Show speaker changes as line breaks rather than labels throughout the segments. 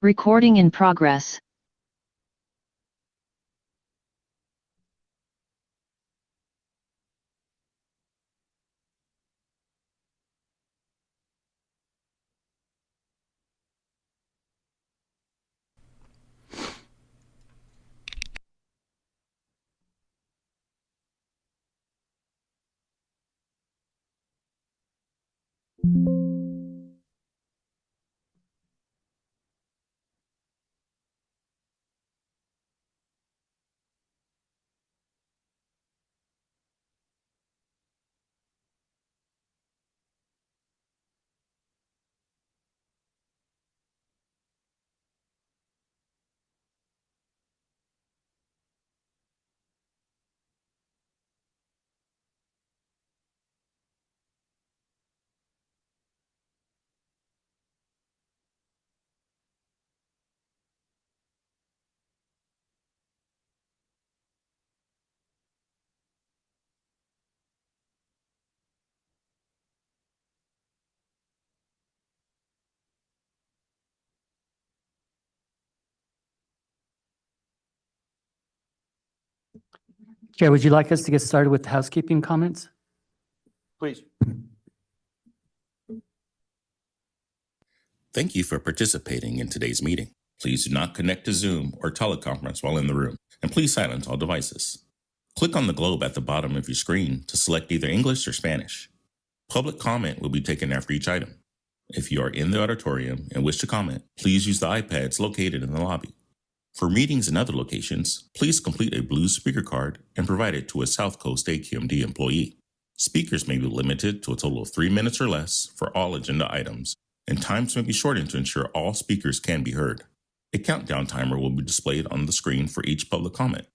Recording in progress.
Chair, would you like us to get started with housekeeping comments?
Please.
Thank you for participating in today's meeting. Please do not connect to Zoom or teleconference while in the room, and please silence all devices. Click on the globe at the bottom of your screen to select either English or Spanish. Public comment will be taken after each item. If you are in the auditorium and wish to comment, please use the iPads located in the lobby. For meetings in other locations, please complete a blue speaker card and provide it to a South Coast AQMD employee. Speakers may be limited to a total of 3 minutes or less for all agenda items, and times may be shortened to ensure all speakers can be heard. A countdown timer will be displayed on the screen for each public comment.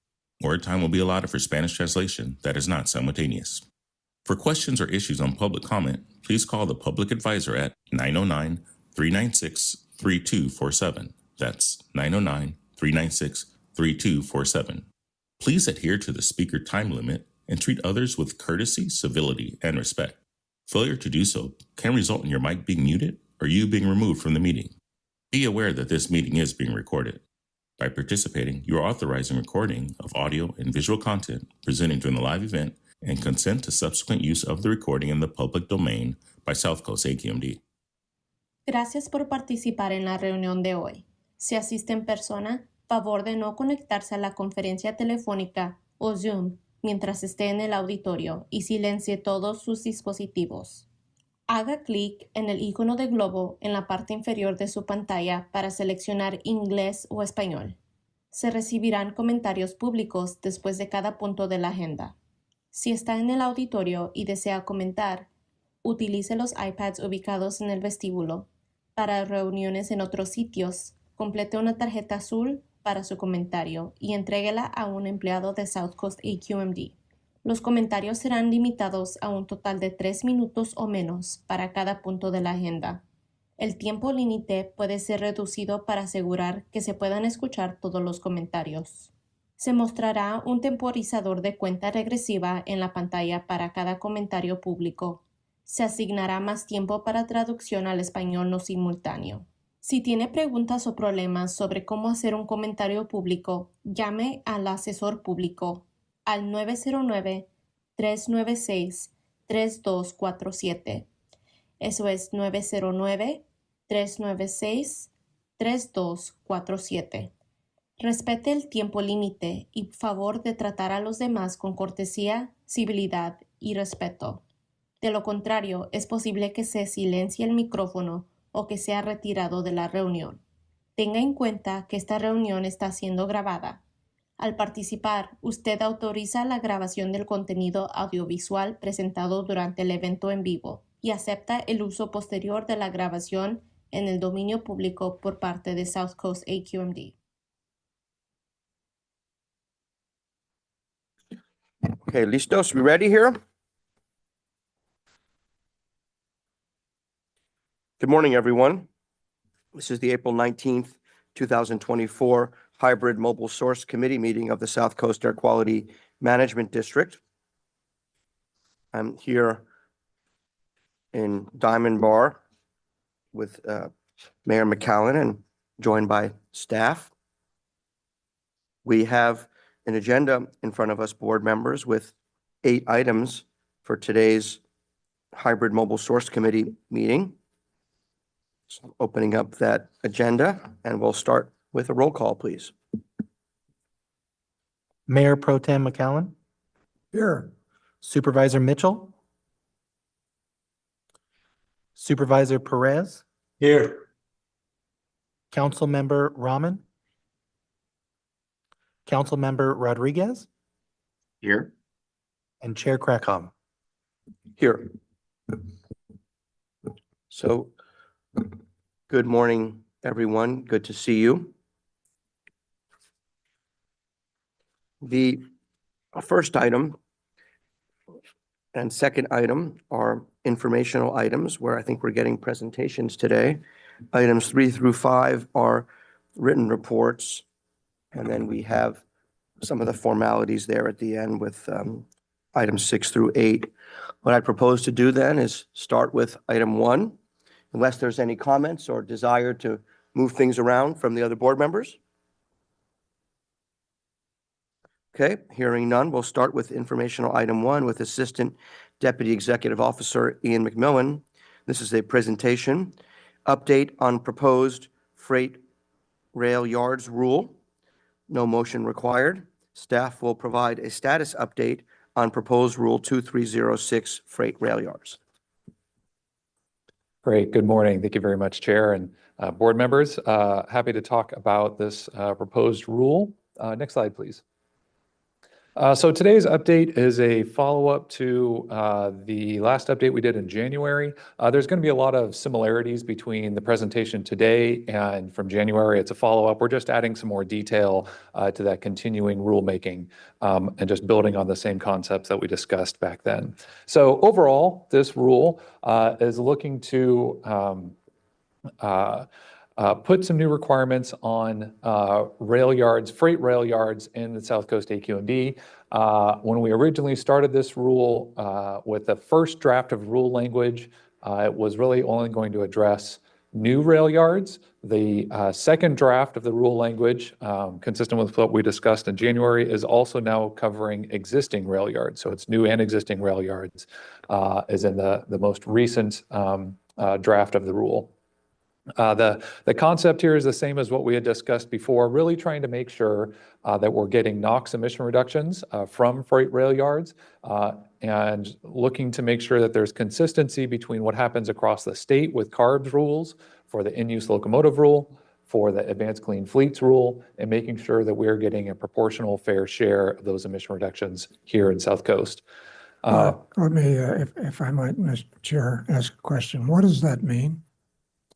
More time will be allotted for Spanish translation that is not simultaneous. For questions or issues on public comment, please call the public advisor at 909-396-3247. That's 909-396-3247. Please adhere to the speaker time limit and treat others with courtesy, civility, and respect. Failure to do so can result in your mic being muted or you being removed from the meeting. Be aware that this meeting is being recorded. By participating, you are authorizing recording of audio and visual content presented during the live event and consent to subsequent use of the recording in the public domain by South Coast AQMD.
Gracias por participar en la reunión de hoy. Si asiste en persona, favor de no conectarse a la conferencia telefónica o Zoom mientras esté en el auditorio y silencie todos sus dispositivos. Haga clic en el icono de globo en la parte inferior de su pantalla para seleccionar inglés o español. Se recibirán comentarios públicos después de cada punto de la agenda. Si está en el auditorio y desea comentar, utilice los iPads ubicados en el vestíbulo. Para reuniones en otros sitios, complete una tarjeta azul para su comentario y entréguela a un empleado de South Coast AQMD. Los comentarios serán limitados a un total de 3 minutos o menos para cada punto de la agenda. El tiempo límite puede ser reducido para asegurar que se puedan escuchar todos los comentarios. Se mostrará un temporizador de cuenta regresiva en la pantalla para cada comentario público. Se asignará más tiempo para traducción al español no simultáneo. Si tiene preguntas o problemas sobre cómo hacer un comentario público, llame al asesor público al 909-396-3247. Eso es 909-396-3247. Respete el tiempo límite y favor de tratar a los demás con cortesía, civilidad y respeto. De lo contrario, es posible que se silencie el micrófono o que sea retirado de la reunión. Tenga en cuenta que esta reunión está siendo grabada. Al participar, usted autoriza la grabación del contenido audiovisual presentado durante el evento en vivo y acepta el uso posterior de la grabación en el dominio público por parte de South Coast AQMD.
Okay, listos, we ready here? Good morning, everyone. This is the April 19th, 2024 Hybrid Mobile Source Committee meeting of the South Coast Air Quality Management District. I'm here in Diamond Bar with Mayor McCallan and joined by staff. We have an agenda in front of us, board members, with 8 items for today's hybrid mobile source committee meeting. So I'm opening up that agenda, and we'll start with a roll call, please.
Mayor Pro Tem McCallum,
Here.
Supervisor Mitchell, Supervisor Perez,
Here.
Councilmember Rahman, Councilmember Rodriguez,
Here.
and Chair Krakow.
Here. So, good morning, everyone. Good to see you. The first item and second item are informational items where I think we're getting presentations today. Items 3 through 5 are written reports. And then we have some of the formalities there at the end with items 6 through 8. What I propose to do then is start with item 1, unless there's any comments or desire to move things around from the other board members. Okay, hearing none, we'll start with informational item 1 with Assistant Deputy Executive Officer Ian McMillan. This is a presentation, update on proposed freight rail yards rule. No motion required. Staff will provide a status update on proposed Rule 2306 freight rail yards.
Great. Good morning. Thank you very much, Chair and board members. Happy to talk about this proposed rule. Next slide, please. So today's update is a follow-up to the last update we did in January. There's going to be a lot of similarities between the presentation today and from January. It's a follow-up. We're just adding some more detail to that continuing rulemaking and just building on the same concepts that we discussed back then. So overall, this rule is looking to put some new requirements on rail yards, freight rail yards in the South Coast AQMD. When we originally started this rule with the first draft of rule language, it was really only going to address new rail yards. The second draft of the rule language, consistent with what we discussed in January, is also now covering existing rail yards. So it's new and existing rail yards is in the most recent draft of the rule. The concept here is the same as what we had discussed before, really trying to make sure that we're getting NOx emission reductions from freight rail yards and looking to make sure that there's consistency between what happens across the state with CARBs rules for the in-use locomotive rule, for the advanced clean fleets rule, and making sure that we're getting a proportional fair share of those emission reductions here in South Coast.
Let me, if I might, Mr. Chair, ask a question. What does that mean?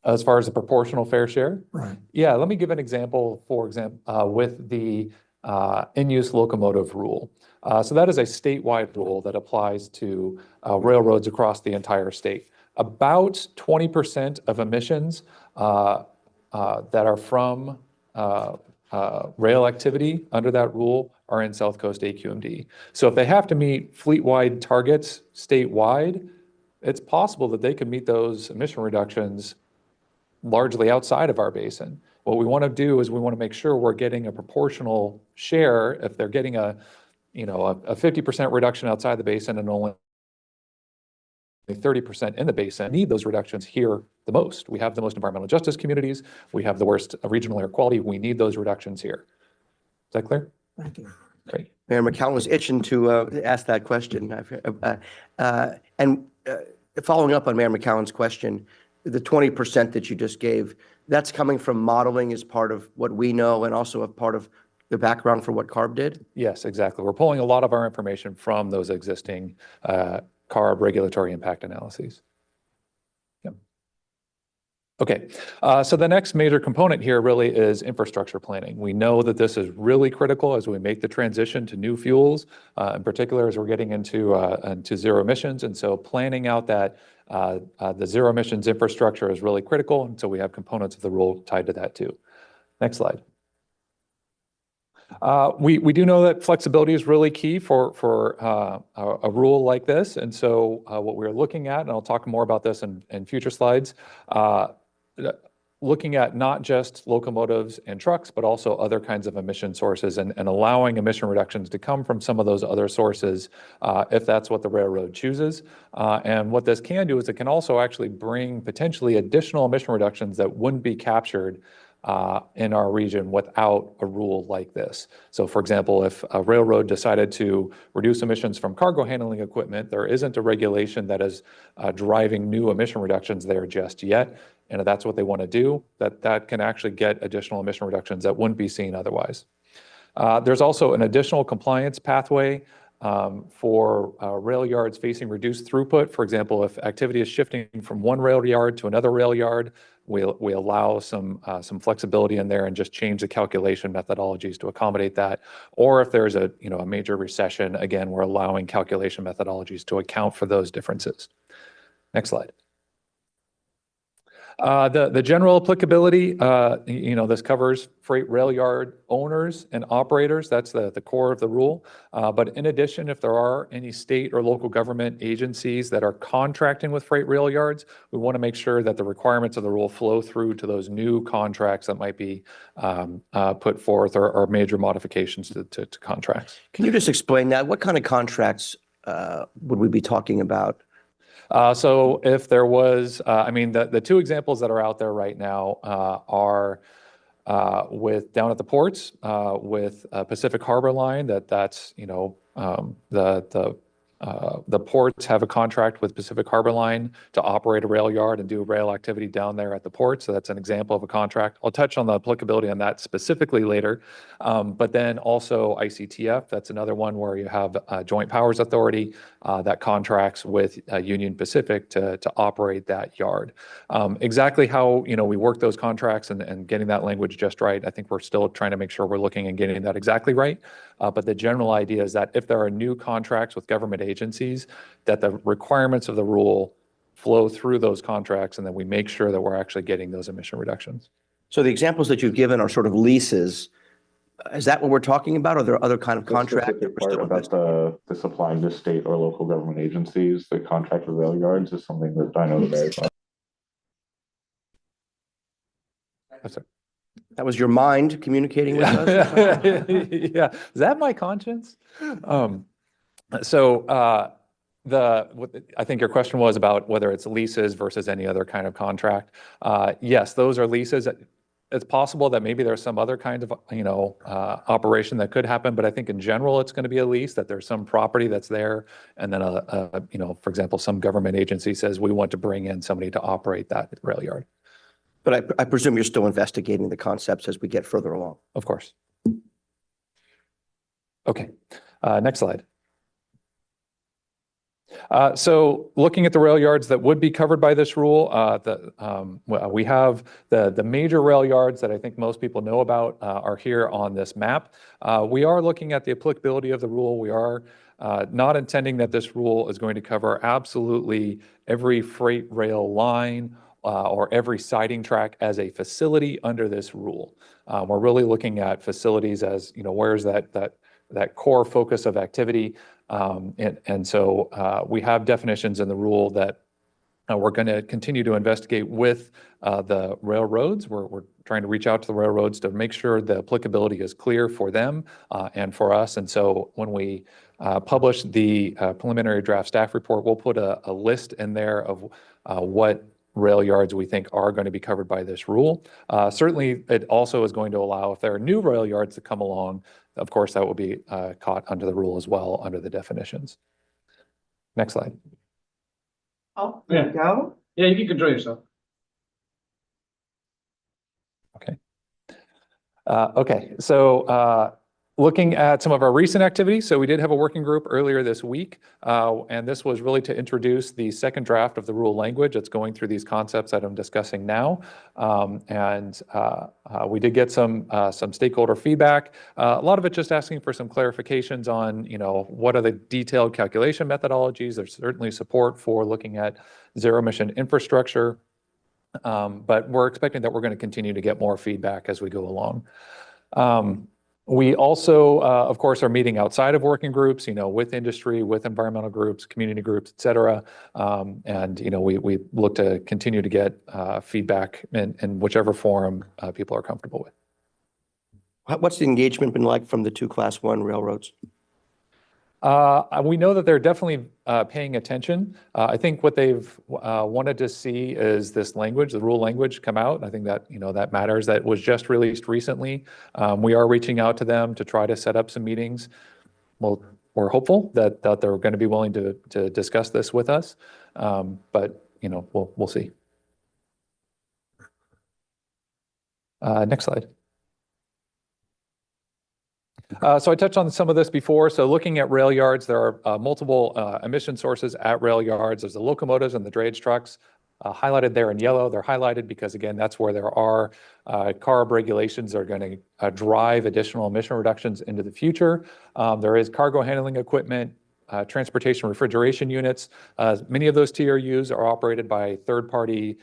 As far as the proportional fair share?
Right.
Yeah, let me give an example, for example, with the in-use locomotive rule. So that is a statewide rule that applies to railroads across the entire state. About 20% of emissions that are from rail activity under that rule are in South Coast AQMD. So if they have to meet fleet-wide targets statewide, it's possible that they could meet those emission reductions largely outside of our basin. What we want to do is we want to make sure we're getting a proportional share. If they're getting a 50% reduction outside the basin and only 30% in the basin, need those reductions here the most. We have the most environmental justice communities. We have the worst regional air quality. We need those reductions here. Is that clear?
Thank you.
Great.
Mayor McCallum was itching to ask that question. Following up on Mayor McCallum's question, the 20% that you just gave, that's coming from modeling as part of what we know and also a part of the background for what CARB did?
Yes, exactly. We're pulling a lot of our information from those existing CARB regulatory impact analyses. Yep. Okay, so the next major component here really is infrastructure planning. We know that this is really critical as we make the transition to new fuels, in particular as we're getting into zero emissions. And so planning out that the zero emissions infrastructure is really critical. And so we have components of the rule tied to that too. Next slide. We do know that flexibility is really key for a rule like this. And so what we're looking at, and I'll talk more about this in future slides, looking at not just locomotives and trucks, but also other kinds of emission sources and allowing emission reductions to come from some of those other sources if that's what the railroad chooses. And what this can do is it can also actually bring potentially additional emission reductions that wouldn't be captured in our region without a rule like this. So for example, if a railroad decided to reduce emissions from cargo handling equipment, there isn't a regulation that is driving new emission reductions there just yet. And if that's what they want to do, that can actually get additional emission reductions that wouldn't be seen otherwise. There's also an additional compliance pathway for rail yards facing reduced throughput. For example, if activity is shifting from one rail yard to another rail yard, we allow some flexibility in there and just change the calculation methodologies to accommodate that. Or if there's a major recession, again, we're allowing calculation methodologies to account for those differences. Next slide. The general applicability, this covers freight rail yard owners and operators. That's the core of the rule. But in addition, if there are any state or local government agencies that are contracting with freight rail yards, we want to make sure that the requirements of the rule flow through to those new contracts that might be put forth or major modifications to contracts.
Can you just explain that? What kind of contracts would we be talking about?
So if there was, the two examples that are out there right now are with down at the ports with Pacific Harbor Line. That's the ports have a contract with Pacific Harbor Line to operate a rail yard and do rail activity down there at the port. So that's an example of a contract. I'll touch on the applicability on that specifically later. But then also ICTF, that's another one where you have Joint Powers Authority that contracts with Union Pacific to operate that yard. Exactly how we work those contracts and getting that language just right, I think we're still trying to make sure we're looking and getting that exactly right. But the general idea is that if there are new contracts with government agencies, that the requirements of the rule flow through those contracts, and then we make sure that we're actually getting those emission reductions.
So the examples that you've given are sort of leases. Is that what we're talking about? Or are there other kind of contracts?
The part about the supplying to state or local government agencies, the contract with rail yards is something that I know the mayor's not.
That's it.
That was your mind communicating with us?
Yeah, is that my conscience? I think your question was about whether it's leases versus any other kind of contract. Yes, those are leases. It's possible that maybe there's some other kind of operation that could happen, but I think in general it's going to be a lease, that there's some property that's there, and then for example, some government agency says we want to bring in somebody to operate that rail yard.
But I presume you're still investigating the concepts as we get further along.
Of course. Okay, next slide. So looking at the rail yards that would be covered by this rule, we have the major rail yards that I think most people know about are here on this map. We are looking at the applicability of the rule. We are not intending that this rule is going to cover absolutely every freight rail line or every siding track as a facility under this rule. We're really looking at facilities as, where's that core focus of activity. So we have definitions in the rule that we're going to continue to investigate with the railroads. We're trying to reach out to the railroads to make sure the applicability is clear for them and for us. And so when we publish the preliminary draft staff report, we'll put a list in there of what rail yards we think are going to be covered by this rule. Certainly, it also is going to allow, if there are new rail yards that come along, of course, that will be caught under the rule as well, under the definitions. Next slide.
Oh, there you go. Yeah, you can control yourself.
Okay. Okay, so looking at some of our recent activities, so we did have a working group earlier this week, and this was really to introduce the second draft of the rule language that's going through these concepts that I'm discussing now. We did get some stakeholder feedback. A lot of it just asking for some clarifications on, what are the detailed calculation methodologies. There's certainly support for looking at zero emission infrastructure, but we're expecting that we're going to continue to get more feedback as we go along. We also, of course, are meeting outside of working groups, with industry, with environmental groups, community groups, et cetera. And, we look to continue to get feedback in whichever forum people are comfortable with.
What's the engagement been like from the two Class 1 railroads?
We know that they're definitely paying attention. I think what they've wanted to see is this language, the rule language, come out. I think that that matters. That was just released recently. We are reaching out to them to try to set up some meetings. Well, we're hopeful that they're going to be willing to discuss this with us. But we'll see. Next slide. So I touched on some of this before. So looking at rail yards, there are multiple emission sources at rail yards. There's the locomotives and the drayage trucks highlighted there in yellow. They're highlighted because, again, that's where there are CARB regulations that are going to drive additional emission reductions into the future. There is cargo handling equipment, transportation refrigeration units. Many of those TRUs are operated by third-party,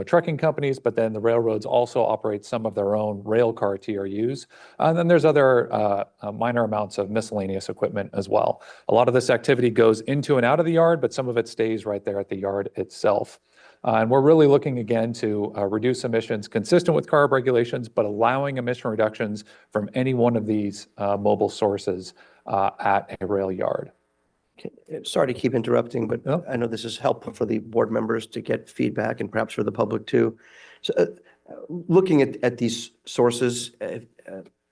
trucking companies, but then the railroads also operate some of their own rail car TRUs. And then there's other minor amounts of miscellaneous equipment as well. A lot of this activity goes into and out of the yard, but some of it stays right there at the yard itself. And we're really looking again to reduce emissions consistent with CARB regulations, but allowing emission reductions from any one of these mobile sources at a rail yard.
Sorry to keep interrupting, but
No.
I know this is helpful for the board members to get feedback and perhaps for the public too. So looking at these sources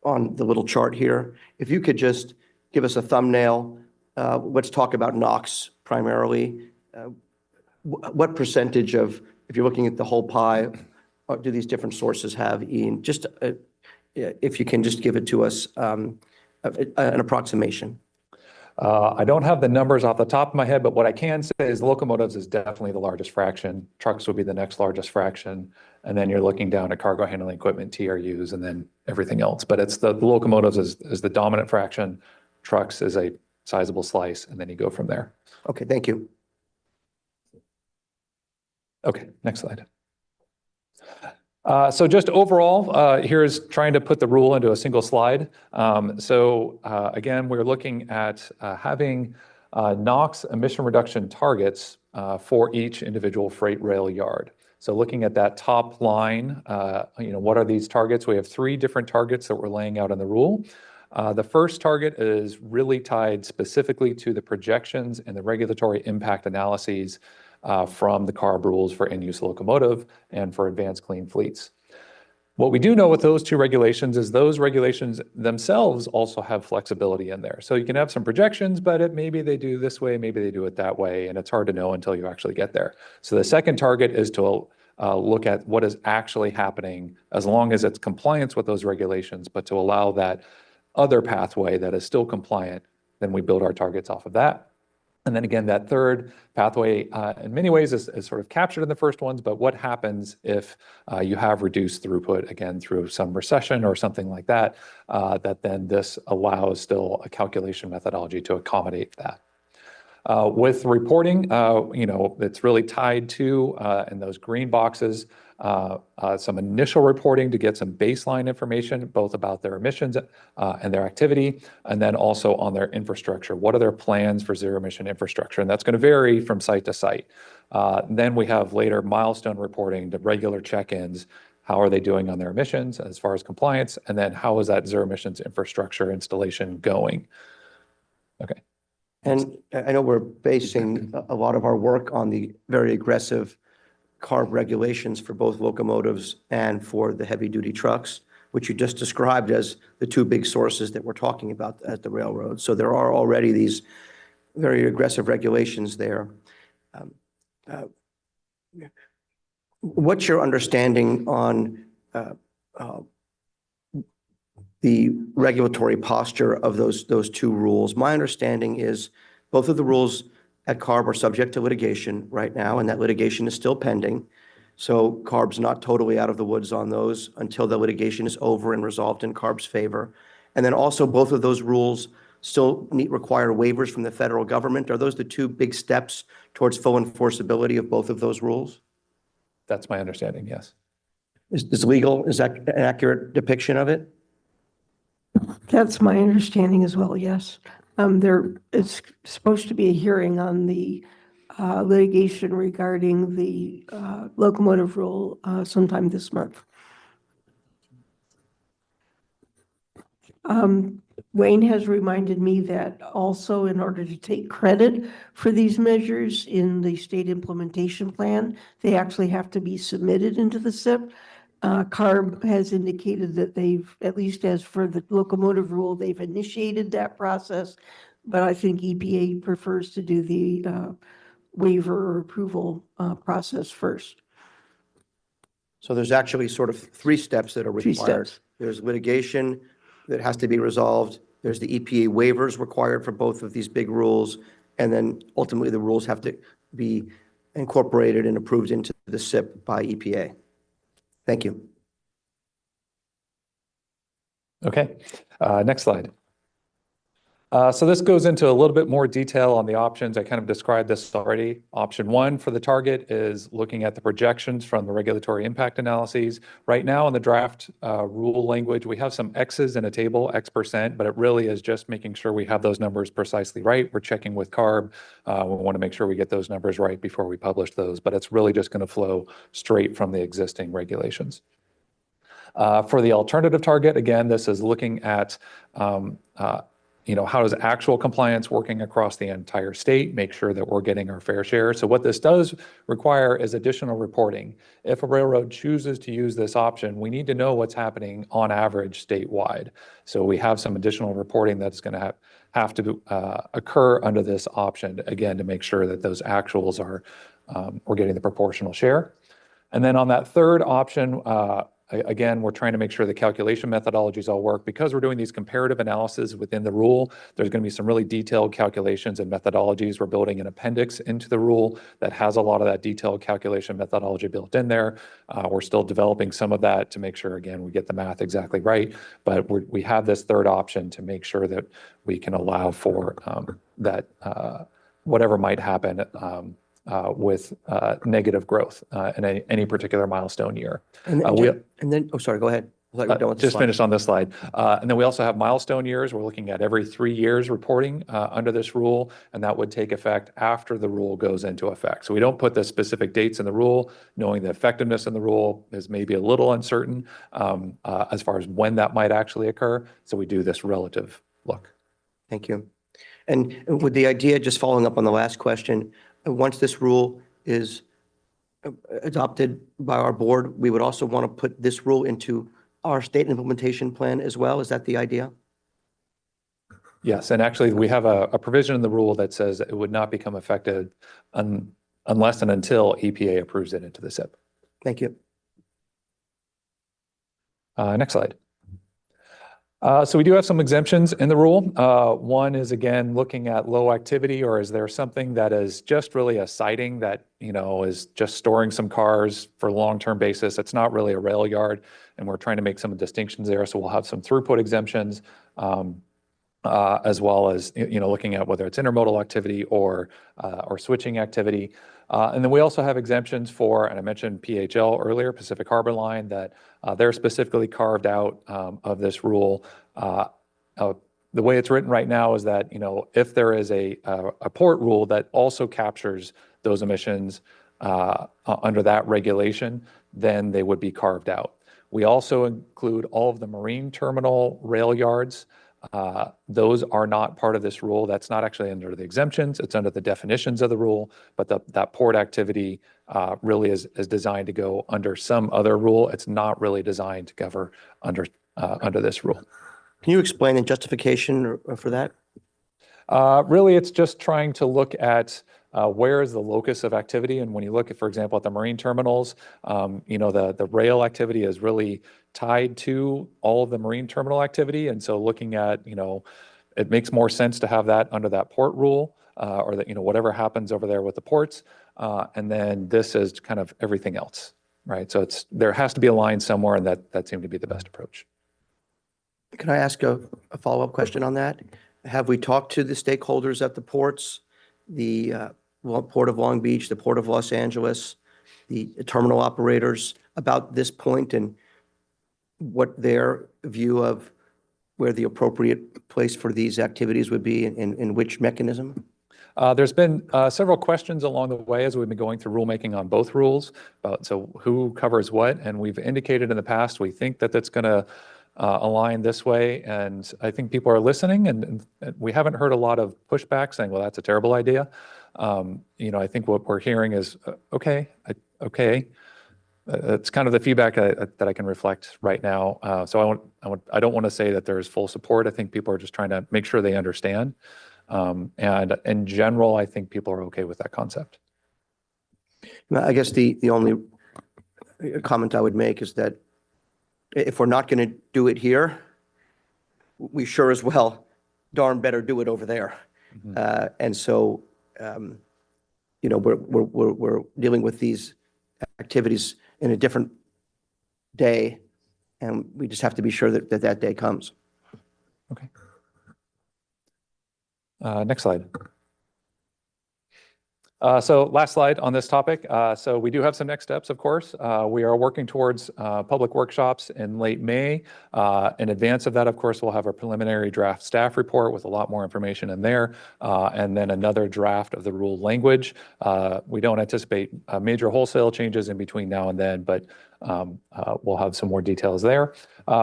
on the little chart here, if you could just give us a thumbnail, let's talk about NOx primarily. What percentage of, if you're looking at the whole pie, do these different sources have, Ian? Just if you can just give it to us, an approximation.
I don't have the numbers off the top of my head, but what I can say is locomotives is definitely the largest fraction. Trucks would be the next largest fraction. And then you're looking down at cargo handling equipment, TRUs, and then everything else. But it's the locomotives is the dominant fraction. Trucks is a sizable slice, and then you go from there.
Okay, thank you.
Okay, next slide. So just overall, here's trying to put the rule into a single slide. Again, we're looking at having NOx emission reduction targets for each individual freight rail yard. So looking at that top line, what are these targets? We have 3 different targets that we're laying out in the rule. The first target is really tied specifically to the projections and the regulatory impact analyses from the CARB rules for in-use locomotive and for advanced clean fleets. What we do know with those 2 regulations is those regulations themselves also have flexibility in there. So you can have some projections, but maybe they do this way, maybe they do it that way, and it's hard to know until you actually get there. So the second target is to look at what is actually happening as long as it's compliance with those regulations, but to allow that other pathway that is still compliant, then we build our targets off of that. And then again, that third pathway, in many ways, is sort of captured in the first ones, but what happens if you have reduced throughput, again, through some recession or something like that, that then this allows still a calculation methodology to accommodate that. With reporting, it's really tied to, in those green boxes, some initial reporting to get some baseline information, both about their emissions and their activity, and then also on their infrastructure. What are their plans for zero emission infrastructure? And that's going to vary from site to site. Then we have later milestone reporting, the regular check-ins. How are they doing on their emissions as far as compliance? And then how is that zero emissions infrastructure installation going? Okay.
And I know we're basing a lot of our work on the very aggressive CARB regulations for both locomotives and for the heavy-duty trucks, which you just described as the 2 big sources that we're talking about at the railroad. So there are already these very aggressive regulations there. What's your understanding on the regulatory posture of those 2 rules? My understanding is both of the rules at CARB are subject to litigation right now, and that litigation is still pending. So CARB's not totally out of the woods on those until the litigation is over and resolved in CARB's favor. And then also both of those rules still require waivers from the federal government. Are those the 2 big steps towards full enforceability of both of those rules?
That's my understanding, yes.
Is that an accurate depiction of it?
That's my understanding as well, yes. There is supposed to be a hearing on the litigation regarding the locomotive rule sometime this month. Wayne has reminded me that also in order to take credit for these measures in the state implementation plan, they actually have to be submitted into the SIP. CARB has indicated that they've, at least as for the locomotive rule, they've initiated that process. But I think EPA prefers to do the waiver or approval process first.
So there's actually sort of three steps that are
Three
required.
steps.
There's litigation that has to be resolved. There's the EPA waivers required for both of these big rules. And then ultimately the rules have to be incorporated and approved into the SIP by EPA. Thank you.
Okay, next slide. So this goes into a little bit more detail on the options. I kind of described this already. Option one for the target is looking at the projections from the regulatory impact analyses. Right now in the draft rule language, we have some X's in a table, X%, but it really is just making sure we have those numbers precisely right. We're checking with CARB. We want to make sure we get those numbers right before we publish those, but it's really just going to flow straight from the existing regulations. For the alternative target, again, this is looking at how does actual compliance working across the entire state, make sure that we're getting our fair share. So what this does require is additional reporting. If a railroad chooses to use this option, we need to know what's happening on average statewide. So we have some additional reporting that's going to have to occur under this option, again, to make sure that those actuals are, we're getting the proportional share. And then on that third option, again, we're trying to make sure the calculation methodologies all work. Because we're doing these comparative analyses within the rule, there's going to be some really detailed calculations and methodologies. We're building an appendix into the rule that has a lot of that detailed calculation methodology built in there. We're still developing some of that to make sure, again, we get the math exactly right. But we have this third option to make sure that we can allow for that whatever might happen with negative growth in any particular milestone year.
And then, oh, sorry, go ahead. I thought you were done with the
Just
slide.
finished on this slide. And then we also have milestone years. We're looking at every 3 years reporting under this rule, and that would take effect after the rule goes into effect. So we don't put the specific dates in the rule, knowing the effectiveness in the rule is maybe a little uncertain as far as when that might actually occur. So we do this relative look.
Thank you. And with the idea, just following up on the last question, once this rule is adopted by our board, we would also want to put this rule into our state implementation plan as well. Is that the idea?
Yes, and actually we have a provision in the rule that says it would not become effective unless and until EPA approves it into the SIP.
Thank you.
Next slide. So we do have some exemptions in the rule. One is, again, looking at low activity, or is there something that is just really a siding that, is just storing some cars for a long-term basis. It's not really a rail yard, and we're trying to make some distinctions there. So we'll have some throughput exemptions, as well as, looking at whether it's intermodal activity or switching activity. And then we also have exemptions for, and I mentioned PHL earlier, Pacific Harbor Line, that they're specifically carved out of this rule. The way it's written right now is that, if there is a port rule that also captures those emissions under that regulation, then they would be carved out. We also include all of the marine terminal rail yards. Those are not part of this rule. That's not actually under the exemptions. It's under the definitions of the rule, but that port activity really is designed to go under some other rule. It's not really designed to cover under this rule.
Can you explain the justification for that?
Really, it's just trying to look at where is the locus of activity. And when you look at, for example, at the marine terminals, the rail activity is really tied to all of the marine terminal activity. And so looking at, it makes more sense to have that under that port rule or that, whatever happens over there with the ports. And then this is kind of everything else, right? So there has to be a line somewhere, and that seemed to be the best approach.
Can I ask a follow-up question on that? Have we talked to the stakeholders at the ports, the Port of Long Beach, the Port of Los Angeles, the terminal operators about this point and what their view of where the appropriate place for these activities would be in which mechanism?
There's been several questions along the way as we've been going through rulemaking on both rules about so who covers what, and we've indicated in the past we think that that's going to align this way, and I think people are listening, and we haven't heard a lot of pushback saying, well, that's a terrible idea. I think what we're hearing is okay. It's kind of the feedback that I can reflect right now. So I don't want to say that there's full support. I think people are just trying to make sure they understand. And in general, I think people are okay with that concept.
I guess the only comment I would make is that if we're not going to do it here, we sure as well darn better do it over there. And so, we're dealing with these activities in a different day, and we just have to be sure that day comes.
Okay. Next slide. So last slide on this topic. So we do have some next steps, of course. We are working towards public workshops in late May. In advance of that, of course, we'll have a preliminary draft staff report with a lot more information in there, and then another draft of the rule language. We don't anticipate major wholesale changes in between now and then, but we'll have some more details there.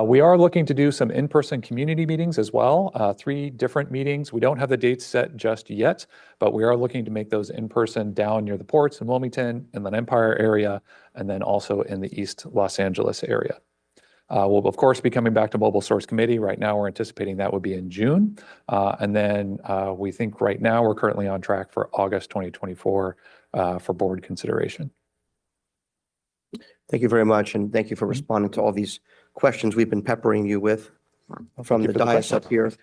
We are looking to do some in-person community meetings as well, 3 different meetings. We don't have the dates set just yet, but we are looking to make those in-person down near the ports in Wilmington, Inland Empire area, and then also in the East Los Angeles area. We'll, of course, be coming back to Mobile Source Committee. Right now, we're anticipating that would be in June. And then we think right now we're currently on track for August 2024 for board consideration.
Thank you very much, and thank you for responding to all these questions we've been peppering you with from the dais up here.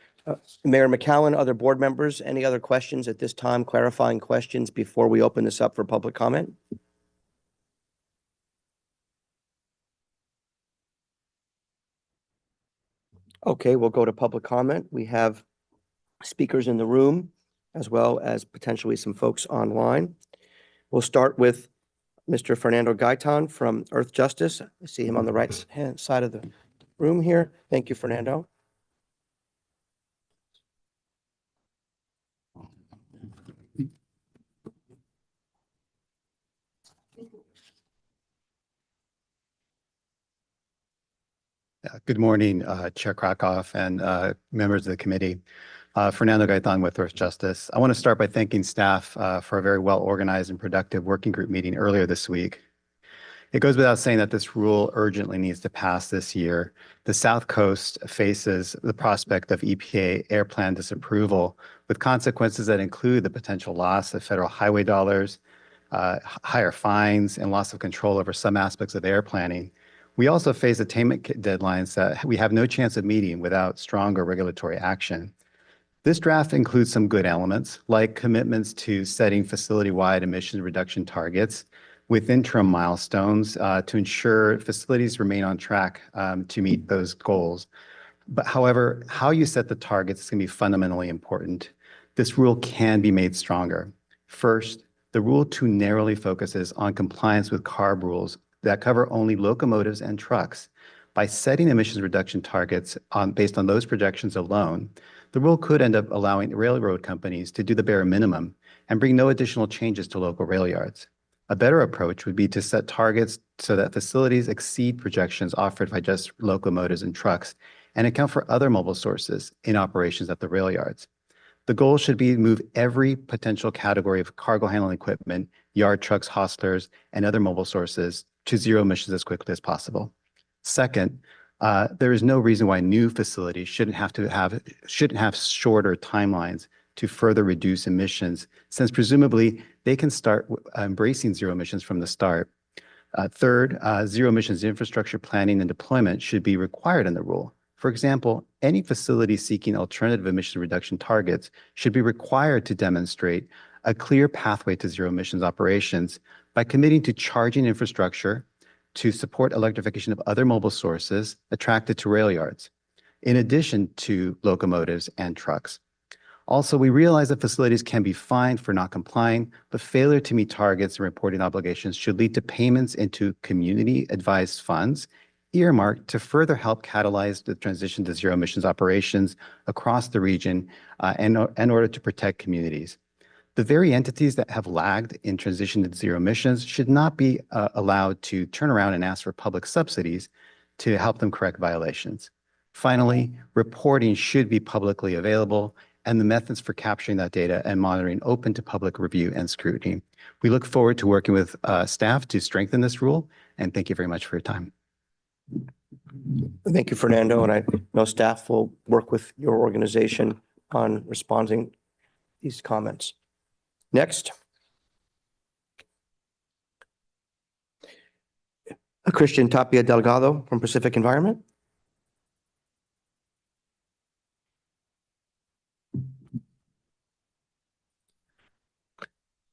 Mayor McCowan, other board members, any other questions at this time, clarifying questions before we open this up for public comment? Okay, we'll go to public comment. We have speakers in the room as well as potentially some folks online. We'll start with Mr. Fernando Gaitan from Earth Justice. I see him on the right hand side of the room here. Thank you, Fernando.
Good morning, Chair Krakoff and members of the committee. Fernando Gaitan with Earth Justice. I want to start by thanking staff for a very well-organized and productive working group meeting earlier this week. It goes without saying that this rule urgently needs to pass this year. The South Coast faces the prospect of EPA air plan disapproval with consequences that include the potential loss of federal highway dollars, higher fines, and loss of control over some aspects of air planning. We also face attainment deadlines that we have no chance of meeting without stronger regulatory action. This draft includes some good elements, like commitments to setting facility-wide emission reduction targets with interim milestones to ensure facilities remain on track to meet those goals. But however, how you set the targets is going to be fundamentally important. This rule can be made stronger. First, the rule too narrowly focuses on compliance with CARB rules that cover only locomotives and trucks. By setting emissions reduction targets based on those projections alone, the rule could end up allowing railroad companies to do the bare minimum and bring no additional changes to local rail yards. A better approach would be to set targets so that facilities exceed projections offered by just locomotives and trucks and account for other mobile sources in operations at the rail yards. The goal should be to move every potential category of cargo handling equipment, yard trucks, hostlers, and other mobile sources to zero emissions as quickly as possible. Second, there is no reason why new facilities shouldn't have shorter timelines to further reduce emissions, since presumably they can start embracing zero emissions from the start. Third, zero emissions infrastructure planning and deployment should be required in the rule. For example, any facility seeking alternative emission reduction targets should be required to demonstrate a clear pathway to zero emissions operations by committing to charging infrastructure to support electrification of other mobile sources attracted to rail yards, in addition to locomotives and trucks. Also, we realize that facilities can be fined for not complying, but failure to meet targets and reporting obligations should lead to payments into community advised funds earmarked to further help catalyze the transition to zero emissions operations across the region in order to protect communities. The very entities that have lagged in transition to zero emissions should not be allowed to turn around and ask for public subsidies to help them correct violations. Finally, reporting should be publicly available and the methods for capturing that data and monitoring open to public review and scrutiny. We look forward to working with staff to strengthen this rule, and thank you very much for your time.
Thank you, Fernando, and I know staff will work with your organization on responding to these comments. Next. Christian Tapia Delgado from Pacific Environment.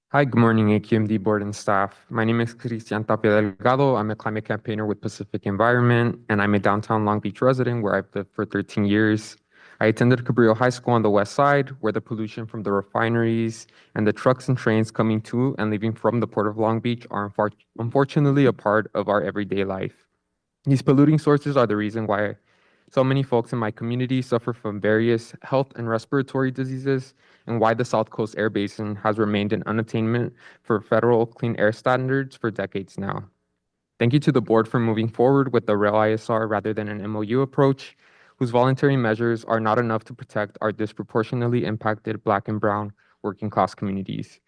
Hi, good morning, AQMD board and staff. My name is Christian Tapia Delgado. I'm a climate campaigner with Pacific Environment, and I'm a downtown Long Beach resident where I've lived for 13 years. I attended Cabrillo High School on the west side, where the pollution from the refineries and the trucks and trains coming to and leaving from the Port of Long Beach are unfortunately a part of our everyday life. These polluting sources are the reason why so many folks in my community suffer from various health and respiratory diseases, and why the South Coast Air Basin has remained an unattainment for federal clean air standards for decades now. Thank you to the board for moving forward with the rail ISR rather than an MOU approach, whose voluntary measures are not enough to protect our disproportionately impacted Black and Brown working class communities.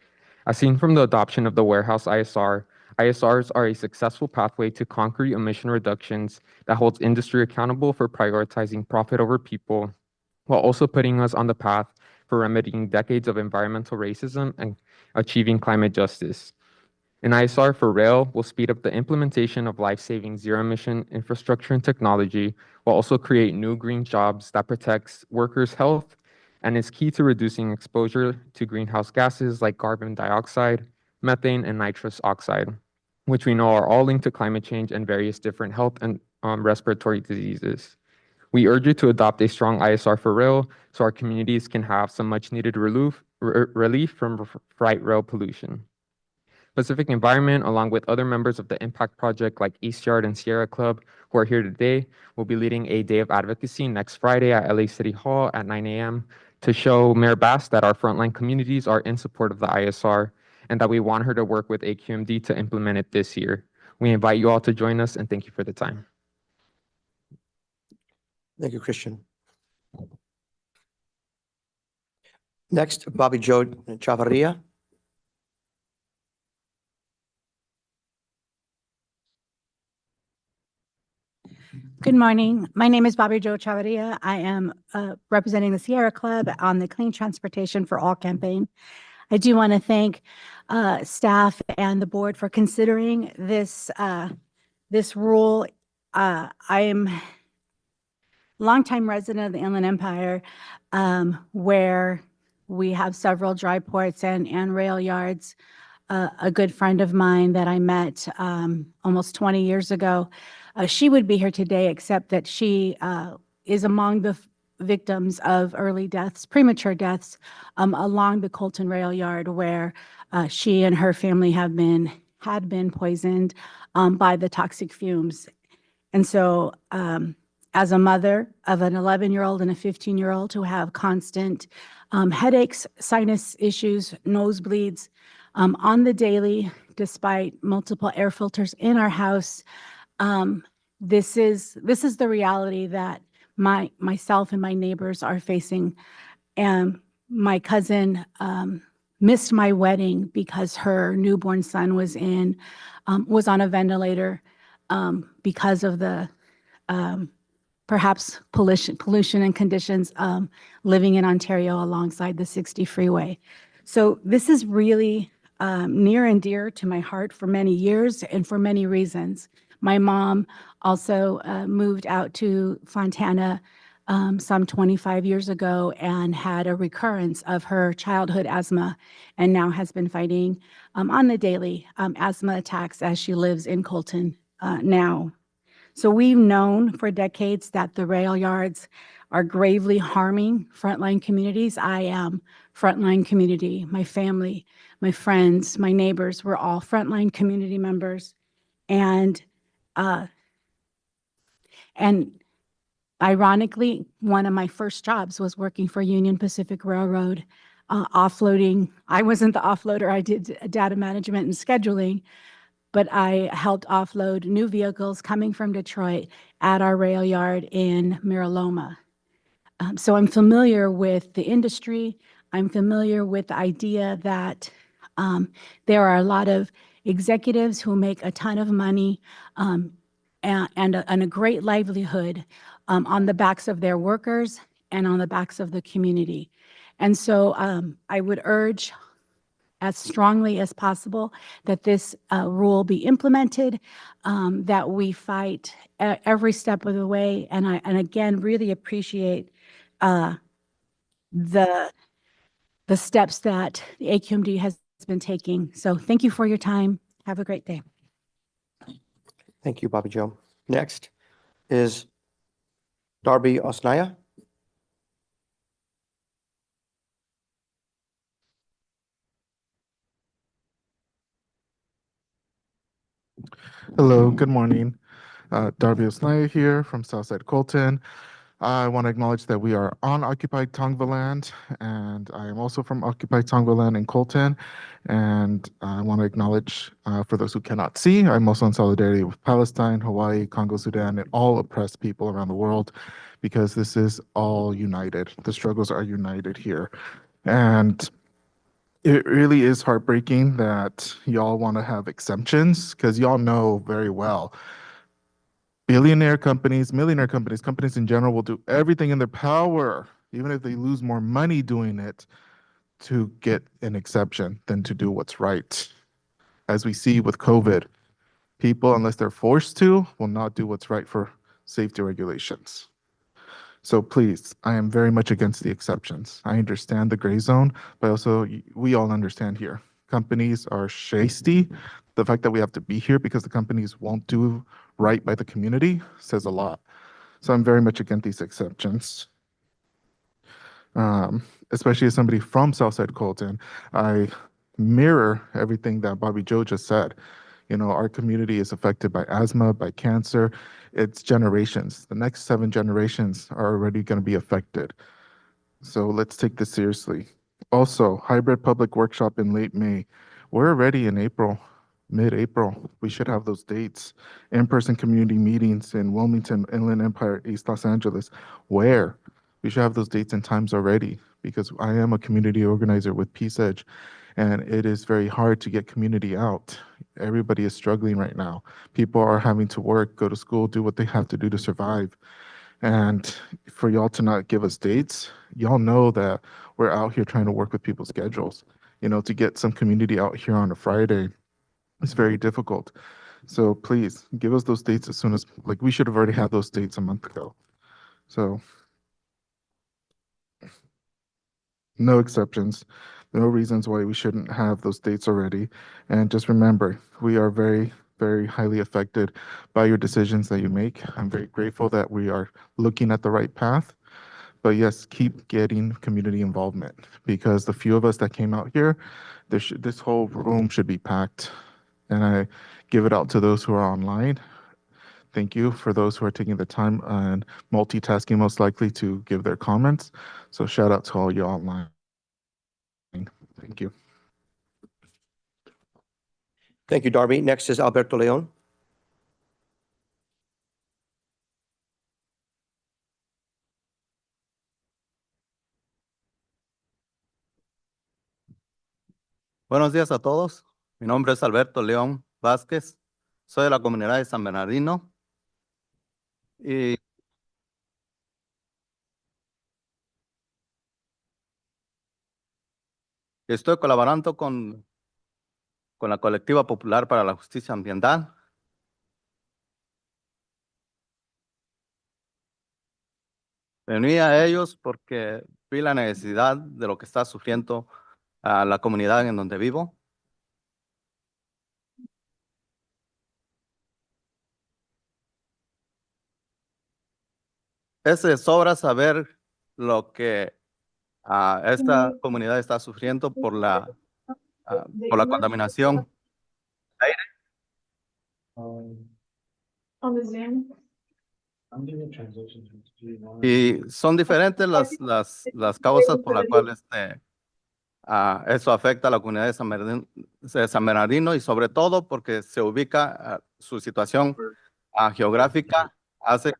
As seen from the adoption of the warehouse ISR, ISRs are a successful pathway to concrete emission reductions that holds industry accountable for prioritizing profit over people, while also putting us on the path for remedying decades of environmental racism and achieving climate justice. An ISR for rail will speed up the implementation of life-saving zero-emission infrastructure and technology, while also create new green jobs that protects workers' health and is key to reducing exposure to greenhouse gases like carbon dioxide, methane, and nitrous oxide, which we know are all linked to climate change and various different health and respiratory diseases. We urge you to adopt a strong ISR for rail so our communities can have some much needed relief from freight rail pollution. Pacific Environment, along with other members of the Impact Project like East Yard and Sierra Club who are here today, will be leading a day of advocacy next Friday at LA City Hall at 9 a.m. to show Mayor Bass that our frontline communities are in support of the ISR and that we want her to work with AQMD to implement it this year. We invite you all to join us, and thank you for the time.
Thank you, Christian. Next, Bobby Joe Chavarria.
Good morning. My name is Bobby Jo Chavarria. I am representing the Sierra Club on the Clean Transportation for All campaign. I do want to thank staff and the board for considering this rule. I am a longtime resident of the Inland Empire, where we have several dry ports and rail yards. A good friend of mine that I met almost 20 years ago, she would be here today, except that she is among the victims of early deaths, premature deaths, along the Colton Rail Yard, where she and her family had been poisoned by the toxic fumes. And so, as a mother of an 11-year-old and a 15-year-old who have constant headaches, sinus issues, nosebleeds on the daily, despite multiple air filters in our house, this is the reality that myself and my neighbors are facing. And my cousin missed my wedding because her newborn son was on a ventilator because of the perhaps pollution and conditions living in Ontario alongside the 60 freeway. So this is really near and dear to my heart for many years and for many reasons. My mom also moved out to Fontana some 25 years ago and had a recurrence of her childhood asthma, and now has been fighting on the daily asthma attacks as she lives in Colton now. So we've known for decades that the rail yards are gravely harming frontline communities. I am frontline community, my family, my friends, my neighbors, we're all frontline community members. And And ironically, one of my first jobs was working for Union Pacific Railroad, offloading. I wasn't the offloader. I did data management and scheduling, but I helped offload new vehicles coming from Detroit at our rail yard in Miraloma. So I'm familiar with the industry. I'm familiar with the idea that there are a lot of executives who make a ton of money and a great livelihood on the backs of their workers and on the backs of the community. And so I would urge as strongly as possible that this rule be implemented, that we fight every step of the way. And again, really appreciate the steps that the AQMD has been taking. So thank you for your time. Have a great day.
Thank you, Bobby Joe. Next is Darby Osnaya.
Hello, good morning. Darby Osnaya here from Southside Colton. I want to acknowledge that we are on occupied Tongva land, and I am also from occupied Tongva land in Colton. And I want to acknowledge, for those who cannot see, I'm also in solidarity with Palestine, Hawaii, Congo, Sudan, and all oppressed people around the world, because this is all united. The struggles are united here. And it really is heartbreaking that y'all want to have exemptions, because y'all know very well billionaire companies, millionaire companies, companies in general will do everything in their power, even if they lose more money doing it, to get an exception than to do what's right. As we see with COVID, people, unless they're forced to, will not do what's right for safety regulations. So please, I am very much against the exceptions. I understand the gray zone, but also we all understand here. Companies are shasty. The fact that we have to be here because the companies won't do right by the community says a lot. So I'm very much against these exceptions. Especially as somebody from Southside Colton, I mirror everything that Bobby Joe just said. You know, our community is affected by asthma, by cancer. It's generations. The next 7 generations are already going to be affected. So let's take this seriously. Also, hybrid public workshop in late May. We're already in April, mid-April. We should have those dates. In-person community meetings in Wilmington, Inland Empire, East Los Angeles. Where? We should have those dates and times already, because I am a community organizer with Peace Edge, and it is very hard to get community out. Everybody is struggling right now. People are having to work, go to school, do what they have to do to survive. And for y'all to not give us dates, y'all know that we're out here trying to work with people's schedules. You know, to get some community out here on a Friday is very difficult. So please give us those dates as soon as, like, we should have already had those dates a month ago. So no exceptions, no reasons why we shouldn't have those dates already. And just remember, we are very, very highly affected by your decisions that you make. I'm very grateful that we are looking at the right path. But yes, keep getting community involvement, because the few of us that came out here, this whole room should be packed. And I give it out to those who are online. Thank you for those who are taking the time and multitasking, most likely, to give their comments. So shout out to all you online. Thank you.
Thank you, Darby. Next is Alberto Leon.
Buenos días a todos. Mi nombre es Alberto León Vázquez. Soy de la comunidad de San Bernardino. Y estoy colaborando con la Colectiva Popular para la Justicia Ambiental. Vení a ellos porque vi la necesidad de lo que está sufriendo a la comunidad en donde vivo. Es de sobra saber lo que esta comunidad está sufriendo por la contaminación.
On the Zoom.
Y son diferentes las causas por las cuales eso afecta a la comunidad de San Bernardino y sobre todo porque se ubica su situación geográfica hace.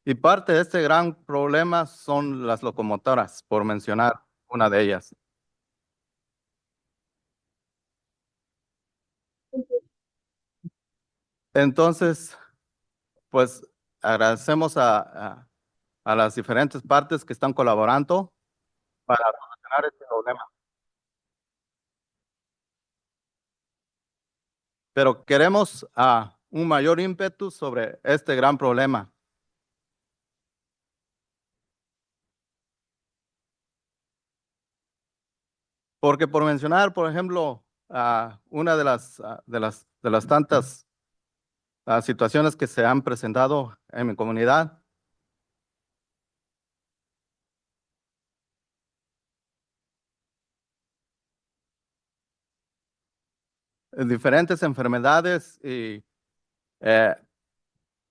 Y parte de este gran problema son las locomotoras, por mencionar una de ellas. Entonces, pues agradecemos a las diferentes partes que están colaborando para solucionar este problema. Pero queremos un mayor ímpetu sobre este gran problema. Porque por mencionar, por ejemplo, una de las tantas situaciones que se han presentado en mi comunidad, diferentes enfermedades y eh,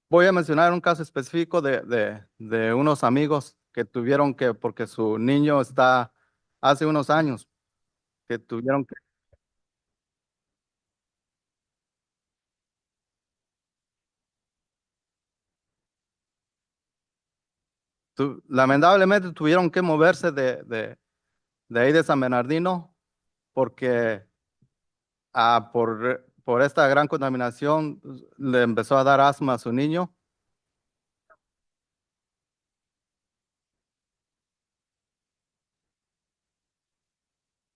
voy a mencionar un caso específico de unos amigos que tuvieron que, porque su niño está hace unos años, que tuvieron que, lamentablemente tuvieron que moverse de ahí de San Bernardino porque por esta gran contaminación le empezó a dar asma a su niño.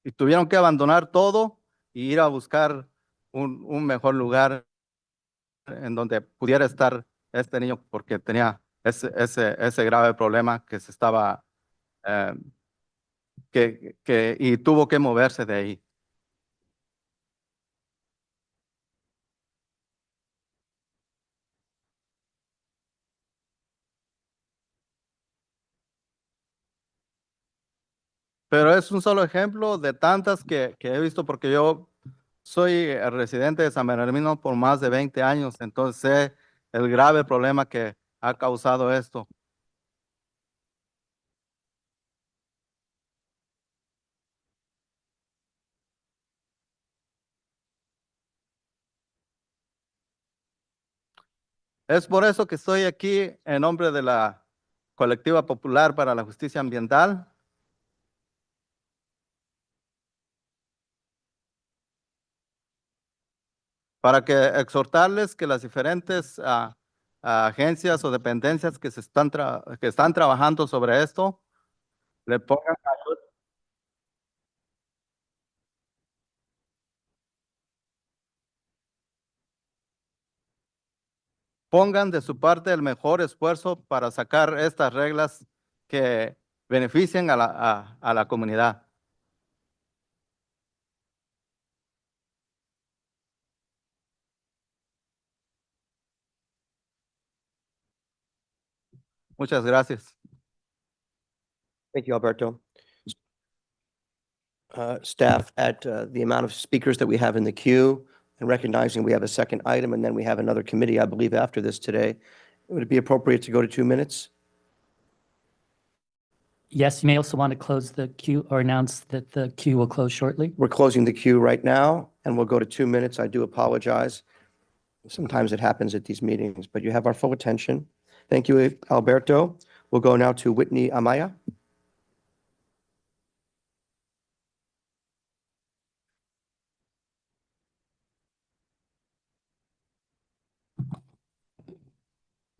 Y tuvieron que abandonar todo y ir a buscar un mejor lugar en donde pudiera estar este niño porque tenía ese grave problema que se estaba, eh, y tuvo que moverse de ahí. Pero es un solo ejemplo de tantas que he visto porque yo soy residente de San Bernardino por más de 20 años, entonces sé el grave problema que ha causado esto. Es por eso que estoy aquí en nombre de la Colectiva Popular para la Justicia Ambiental, para que exhortarles que las diferentes agencias o dependencias que que están trabajando sobre esto le pongan de su parte el mejor esfuerzo para sacar estas reglas que beneficien a la comunidad. Muchas gracias.
Thank you, Alberto. Staff, at the amount of speakers that we have in the queue and recognizing we have a second item and then we have another committee, I believe, after this today, would it be appropriate to go to 2 minutes?
Yes, you may also want to close the queue or announce that the queue will close shortly.
We're closing the queue right now, and we'll go to 2 minutes. I do apologize. Sometimes it happens at these meetings, but you have our full attention. Thank you, Alberto. We'll go now to Whitney Amaya.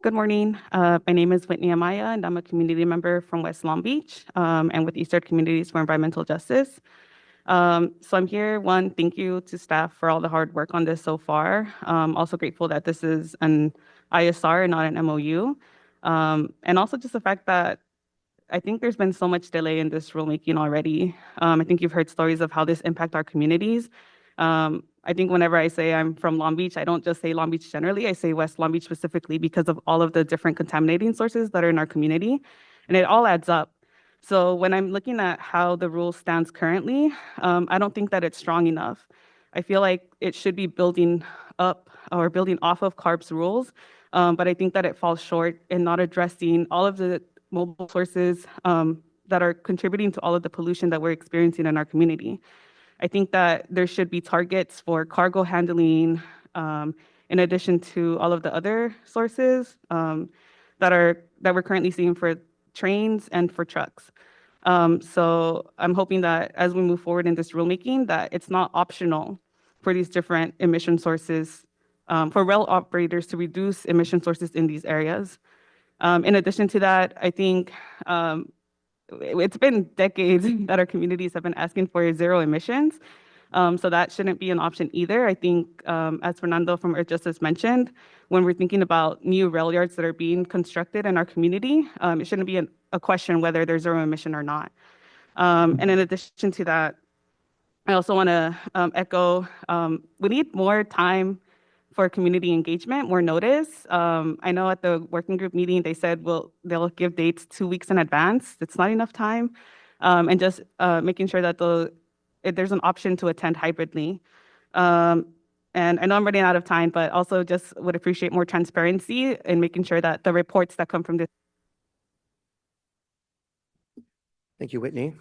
Good morning. My name is Whitney Amaya, and I'm a community member from West Long Beach and with Eastern Communities for Environmental Justice. So I'm here, one, thank you to staff for all the hard work on this so far. Also grateful that this is an ISR and not an MOU. And also just the fact that I think there's been so much delay in this rulemaking already. I think you've heard stories of how this impact our communities. I think whenever I say I'm from Long Beach, I don't just say Long Beach generally, I say West Long Beach specifically because of all of the different contaminating sources that are in our community, and it all adds up. So when I'm looking at how the rule stands currently, I don't think that it's strong enough. I feel like it should be building up or building off of CARB's rules, but I think that it falls short in not addressing all of the mobile sources that are contributing to all of the pollution that we're experiencing in our community. I think that there should be targets for cargo handling, in addition to all of the other sources that we're currently seeing for trains and for trucks. So I'm hoping that as we move forward in this rulemaking, that it's not optional for these different emission sources, for rail operators to reduce emission sources in these areas. In addition to that, I think it's been decades that our communities have been asking for zero emissions. So that shouldn't be an option either. I think, as Fernando from Earth Justice mentioned, when we're thinking about new rail yards that are being constructed in our community, it shouldn't be a question whether there's zero emission or not. And in addition to that, I also want to echo, we need more time for community engagement, more notice. I know at the working group meeting, they said they'll give dates 2 weeks in advance. It's not enough time. And just making sure that there's an option to attend hybridly. And I know I'm running out of time, but also just would appreciate more transparency in making sure that the reports that come from this.
Thank you, Whitney.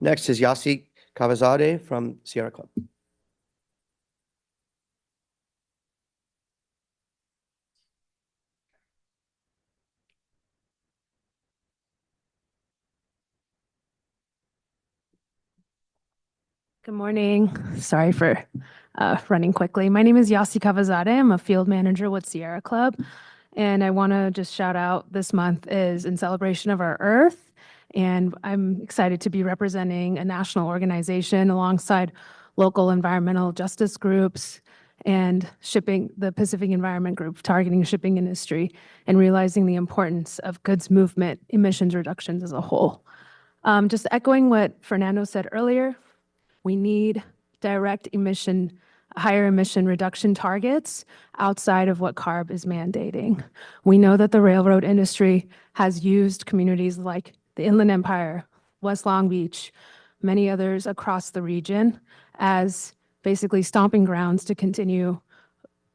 Next is Yasi Kavazadeh from Sierra Club.
Good morning. Sorry for running quickly. My name is Yasi Kavazadeh. I'm a field manager with Sierra Club. And I want to just shout out, this month is in celebration of our Earth. And I'm excited to be representing a national organization alongside local environmental justice groups and the Pacific Environment Group targeting shipping industry and realizing the importance of goods movement emissions reductions as a whole. Just echoing what Fernando said earlier, we need higher emission reduction targets outside of what CARB is mandating. We know that the railroad industry has used communities like the Inland Empire, West Long Beach, many others across the region as basically stomping grounds to continue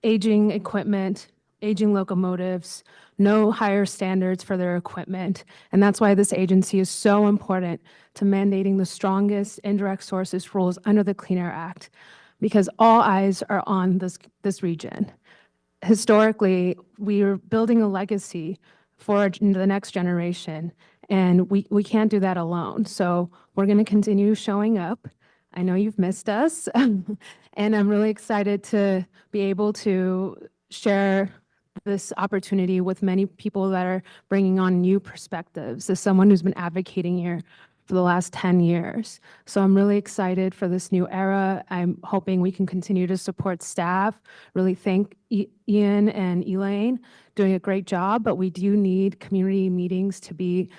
aging equipment, aging locomotives, no higher standards for their equipment. And that's why this agency is so important to mandating the strongest indirect sources rules under the Clean Air Act, because all eyes are on this region. Historically, we are building a legacy for the next generation, and we can't do that alone. So we're going to continue showing up. I know you've missed us, and I'm really excited to be able to share this opportunity with many people that are bringing on new perspectives as someone who's been advocating here for the last 10 years. So I'm really excited for this new era. I'm hoping we can continue to support staff, really thank Ian and Elaine, doing a great job, but we do need community meetings to be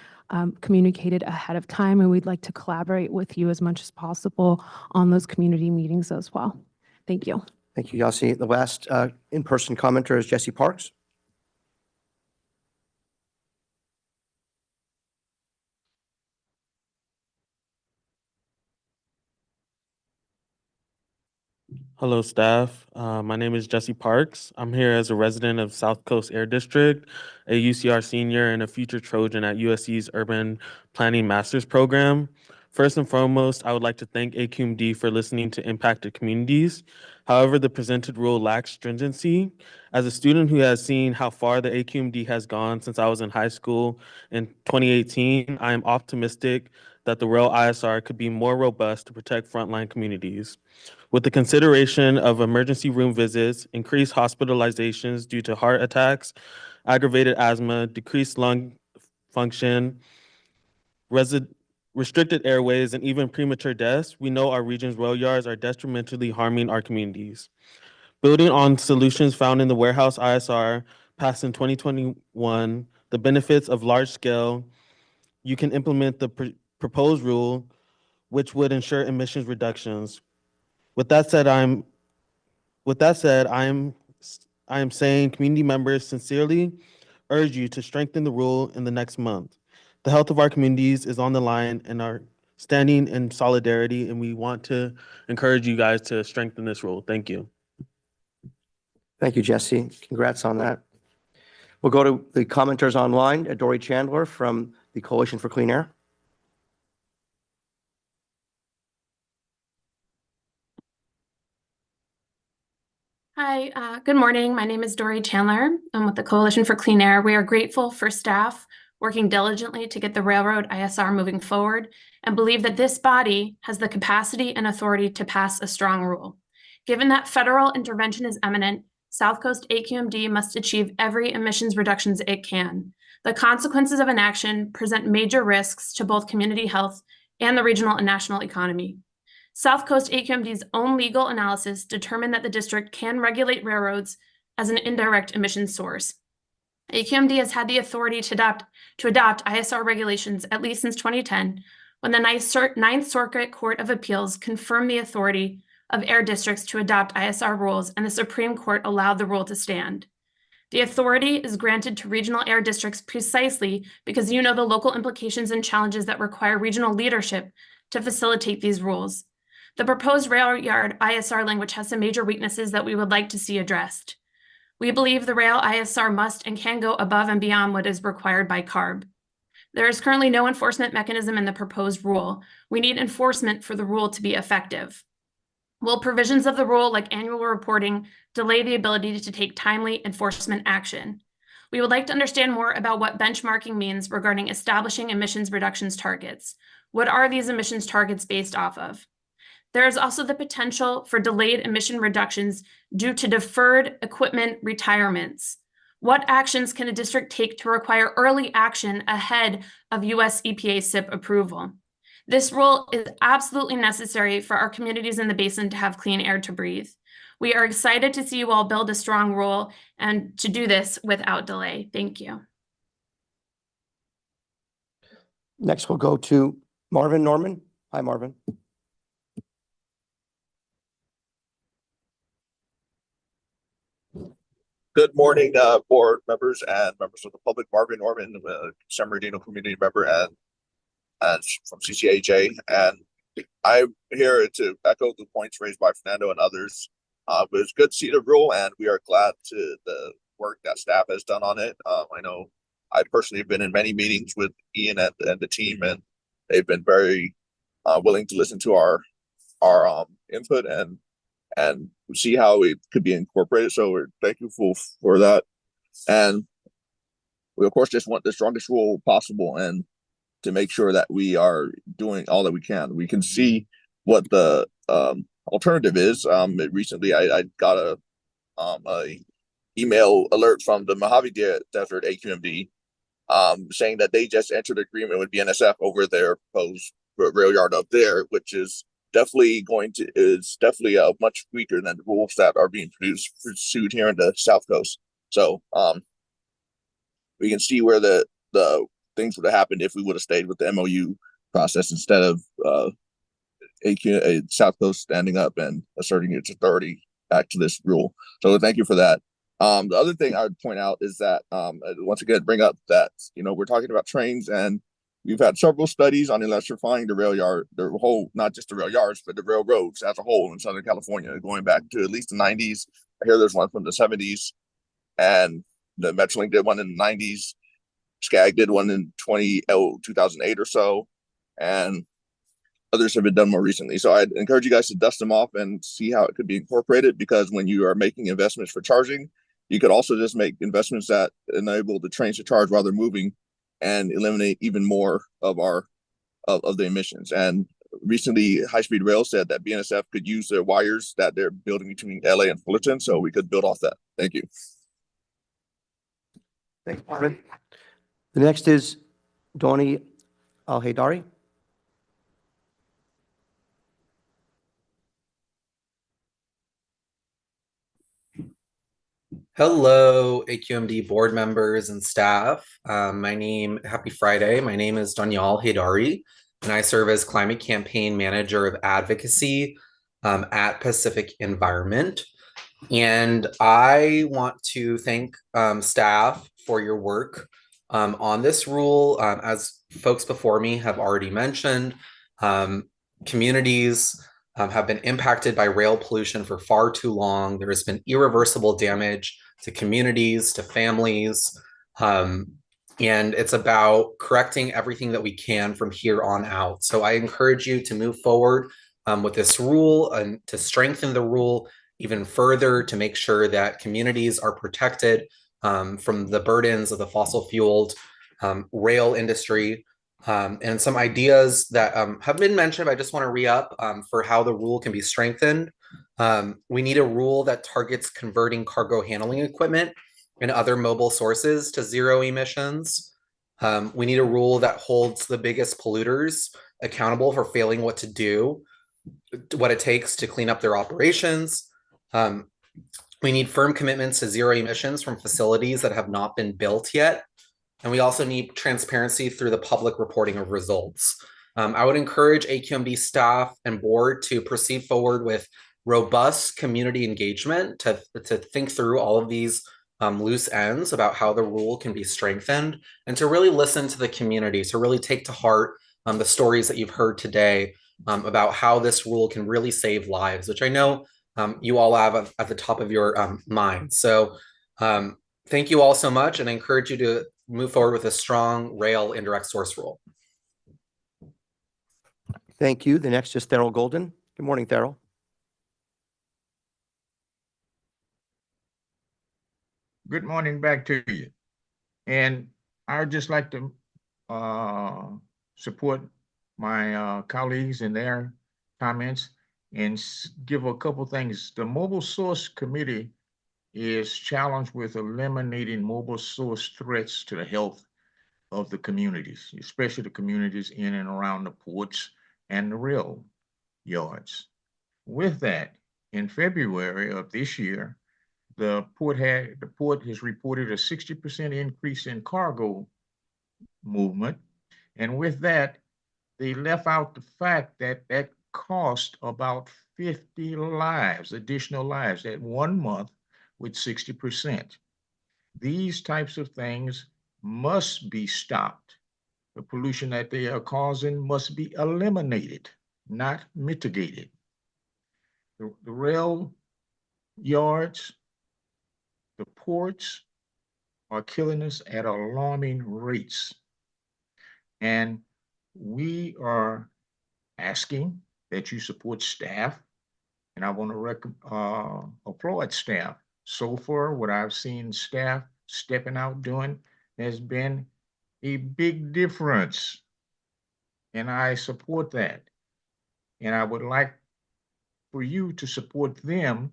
communicated ahead of time, and we'd like to collaborate with you as much as possible on those community meetings as well. Thank you.
Thank you, Yasi. The last in-person commenter is Jesse Parks.
Hello, staff. My name is Jesse Parks. I'm here as a resident of South Coast Air District, a UCR senior and a future Trojan at USC's Urban Planning Master's Program. First and foremost, I would like to thank AQMD for listening to impacted communities. However, the presented rule lacks stringency. As a student who has seen how far the AQMD has gone since I was in high school in 2018, I am optimistic that the rail ISR could be more robust to protect frontline communities. With the consideration of emergency room visits, increased hospitalizations due to heart attacks, aggravated asthma, decreased lung function, restricted airways, and even premature deaths, we know our region's rail yards are detrimentally harming our communities. Building on solutions found in the warehouse ISR passed in 2021, the benefits of large-scale, you can implement the proposed rule, which would ensure emissions reductions. With that said, I am saying community members sincerely urge you to strengthen the rule in the next month. The health of our communities is on the line and are standing in solidarity, and we want to encourage you guys to strengthen this rule. Thank you.
Thank you, Jesse. Congrats on that. We'll go to the commenters online. Dory Chandler from the Coalition for Clean Air.
Hi, good morning. My name is Dory Chandler. I'm with the Coalition for Clean Air. We are grateful for staff working diligently to get the railroad ISR moving forward and believe that this body has the capacity and authority to pass a strong rule. Given that federal intervention is imminent, South Coast AQMD must achieve every emissions reductions it can. The consequences of inaction present major risks to both community health and the regional and national economy. South Coast AQMD's own legal analysis determined that the district can regulate railroads as an indirect emission source. AQMD has had the authority to adopt ISR regulations at least since 2010, when the Ninth Circuit Court of Appeals confirmed the authority of air districts to adopt ISR rules, and the Supreme Court allowed the rule to stand. The authority is granted to regional air districts precisely because you know the local implications and challenges that require regional leadership to facilitate these rules. The proposed rail yard ISR language has some major weaknesses that we would like to see addressed. We believe the rail ISR must and can go above and beyond what is required by CARB. There is currently no enforcement mechanism in the proposed rule. We need enforcement for the rule to be effective. Will provisions of the rule, like annual reporting, delay the ability to take timely enforcement action? We would like to understand more about what benchmarking means regarding establishing emissions reductions targets. What are these emissions targets based off of? There is also the potential for delayed emission reductions due to deferred equipment retirements. What actions can a district take to require early action ahead of US EPA SIP approval? This rule is absolutely necessary for our communities in the basin to have clean air to breathe. We are excited to see you all build a strong rule and to do this without delay. Thank you.
Next, we'll go to Marvin Norman. Hi, Marvin.
Good morning, board members and members of the public. Marvin Norman, San Bernardino community member and from CCAJ. And I'm here to echo the points raised by Fernando and others. It was good to see the rule, and we are glad to the work that staff has done on it. I know I personally have been in many meetings with Ian and the team, and they've been very willing to listen to our input and see how it could be incorporated. So we're thankful for that. And we, of course, just want the strongest rule possible and to make sure that we are doing all that we can. We can see what the alternative is. Recently, I got a email alert from the Mojave Desert AQMD saying that they just entered agreement with BNSF over their proposed rail yard up there, which is definitely much weaker than the rules that are being pursued here in the South Coast. So we can see where the things would have happened if we would have stayed with the MOU process instead of South Coast standing up and asserting its authority back to this rule. So thank you for that. The other thing I would point out is that once again bring up that we're talking about trains, and we've had several studies on electrifying the rail yard, the whole, not just the rail yards, but the railroads as a whole in Southern California, going back to at least the 90s. I hear there's one from the 70s, and the Metrolink did one in the 90s. SCAG did one in 2008 or so, and others have been done more recently. So I'd encourage you guys to dust them off and see how it could be incorporated, because when you are making investments for charging, you could also just make investments that enable the trains to charge while they're moving and eliminate even more of the emissions. And recently, High Speed Rail said that BNSF could use their wires that they're building between LA and Fullerton, so we could build off that. Thank you.
Thanks, Marvin. The next is Donnie Al-Haydari.
Hello, AQMD board members and staff. Happy Friday. My name is Danielle Haydari, and I serve as Climate Campaign Manager of Advocacy at Pacific Environment. And I want to thank staff for your work On this rule, as folks before me have already mentioned, communities have been impacted by rail pollution for far too long. There has been irreversible damage to communities, to families, and it's about correcting everything that we can from here on out. So I encourage you to move forward with this rule and to strengthen the rule even further to make sure that communities are protected from the burdens of the fossil fueled rail industry. And some ideas that have been mentioned, but I just want to re-up for how the rule can be strengthened. We need a rule that targets converting cargo handling equipment and other mobile sources to zero emissions. We need a rule that holds the biggest polluters accountable for failing what it takes to clean up their operations. We need firm commitments to zero emissions from facilities that have not been built yet. And we also need transparency through the public reporting of results. I would encourage AQMD staff and board to proceed forward with robust community engagement to think through all of these loose ends about how the rule can be strengthened and to really listen to the community, to really take to heart the stories that you've heard today about how this rule can really save lives, which I know you all have at the top of your mind. So thank you all so much, and I encourage you to move forward with a strong rail indirect source rule.
Thank you. The next is Thurl Golden. Good morning, Thurl.
Good morning back to you. And I would just like to support my colleagues in their comments and give a couple things. The Mobile Source Committee is challenged with eliminating mobile source threats to the health of the communities, especially the communities in and around the ports and the rail yards. With that, in February of this year, the port has reported a 60% increase in cargo movement. And with that, they left out the fact that that cost about 50 lives, additional lives, that 1 month with 60%. These types of things must be stopped. The pollution that they are causing must be eliminated, not mitigated. The rail yards, the ports are killing us at alarming rates. And we are asking that you support staff, and I want to applaud staff. So far, what I've seen staff stepping out doing has been a big difference, and I support that. And I would like for you to support them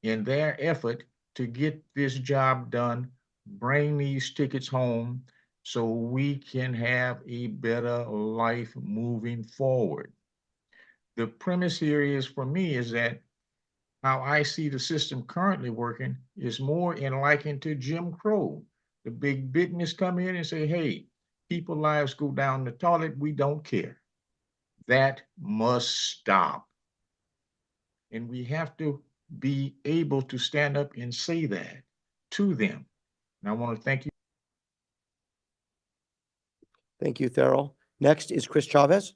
in their effort to get this job done, bring these tickets home so we can have a better life moving forward. The premise here is, for me, is that how I see the system currently working is more in likened to Jim Crow. The big business come in and say, hey, people's lives go down the toilet, we don't care. That must stop. And we have to be able to stand up and say that to them. And I want to thank you.
Thank you, Thurl. Next is Chris Chavez.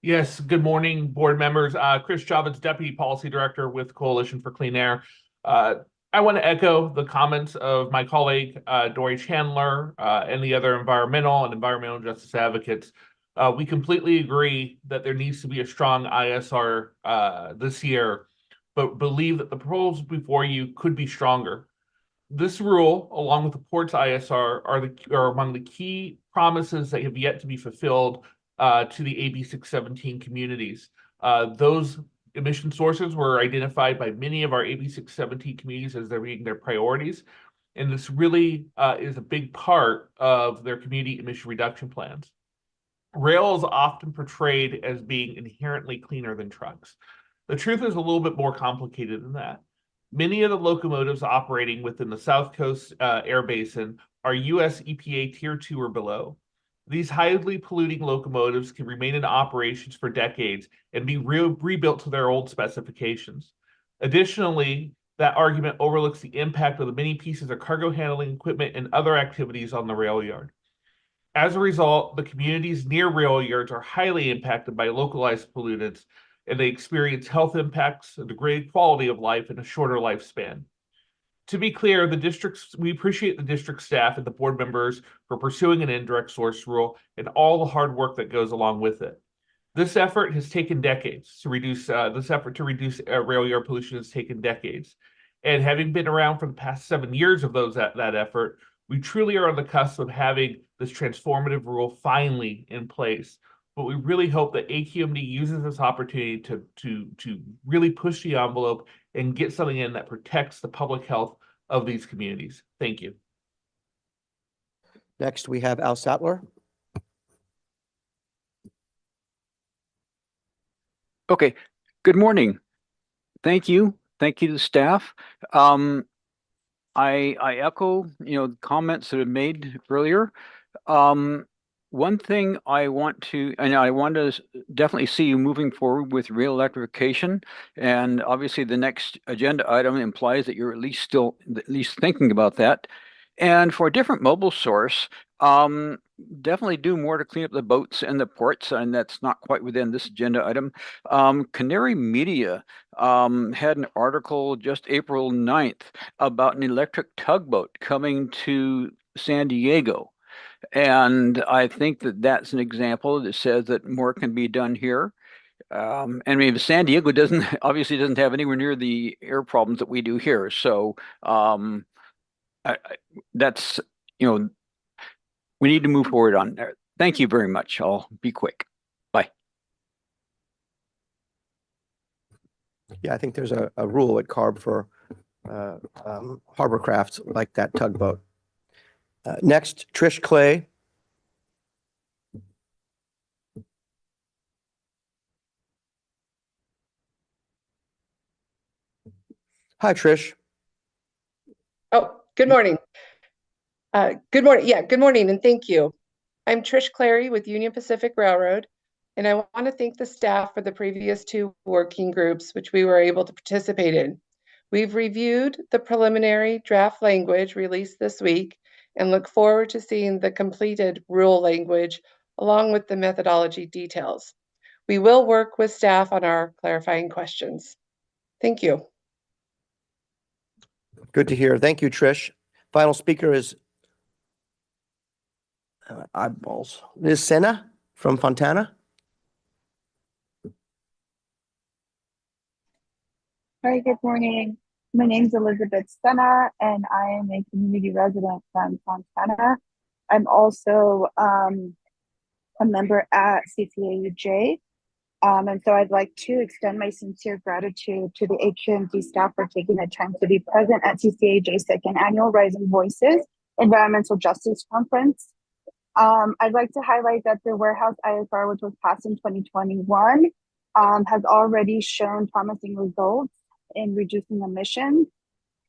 Yes, good morning, board members. Chris Chavez, Deputy Policy Director with Coalition for Clean Air. I want to echo the comments of my colleague, Dory Chandler, and the other environmental justice advocates. We completely agree that there needs to be a strong ISR this year, but believe that the proposals before you could be stronger. This rule, along with the port's ISR, are among the key promises that have yet to be fulfilled to the AB 617 communities. Those emission sources were identified by many of our AB 617 communities as they're being their priorities. And this really is a big part of their community emission reduction plans. Rail is often portrayed as being inherently cleaner than trucks. The truth is a little bit more complicated than that. Many of the locomotives operating within the South Coast Air Basin are US EPA Tier 2 or below. These highly polluting locomotives can remain in operations for decades and be rebuilt to their old specifications. Additionally, That argument overlooks the impact of the many pieces of cargo handling equipment and other activities on the rail yard. As a result, the communities near rail yards are highly impacted by localized pollutants, and they experience health impacts, a degraded quality of life, and a shorter lifespan. To be clear, we appreciate the district staff and the board members for pursuing an indirect source rule and all the hard work that goes along with it. This effort has taken decades to reduce. Rail yard pollution has taken decades, and having been around for the past 7 years of that effort, we truly are on the cusp of having this transformative rule finally in place. But we really hope that AQMD uses this opportunity to really push the envelope and get something in that protects the public health of these communities. Thank you.
Next, we have Al Sattler.
Okay, good morning. Thank you. Thank you to the staff. I echo, comments that have made earlier. One thing I want to definitely see you moving forward with rail electrification, and obviously the next agenda item implies that you're at least thinking about that. And for a different mobile source, definitely do more to clean up the boats and the ports, and that's not quite within this agenda item. Canary Media had an article just April 9th about an electric tugboat coming to San Diego. And I think that that's an example that says that more can be done here. I mean, San Diego obviously doesn't have anywhere near the air problems that we do here. So that's, we need to move forward on there. Thank you very much. I'll be quick. Bye.
Yeah, I think there's a rule at CARB for harbor crafts like that tugboat. Next, Trish Clay. Hi, Trish.
Oh, good morning. Good morning. Yeah, good morning, and thank you. I'm Trish Clary with Union Pacific Railroad, and I want to thank the staff for the previous 2 working groups, which we were able to participate in. We've reviewed the preliminary draft language released this week and look forward to seeing the completed rule language along with the methodology details. We will work with staff on our clarifying questions. Thank you.
Good to hear. Thank you, Trish. Final speaker is eyeballs. Ms. Senna from Fontana.
Hi, good morning. My name is Elizabeth Senna, and I am a community resident from Fontana. I'm also a member at CCAUJ. And so I'd like to extend my sincere gratitude to the AQMD staff for taking the time to be present at CCAUJ's 2nd annual Rising Voices Environmental Justice Conference. I'd like to highlight that the warehouse ISR, which was passed in 2021, has already shown promising results in reducing emissions.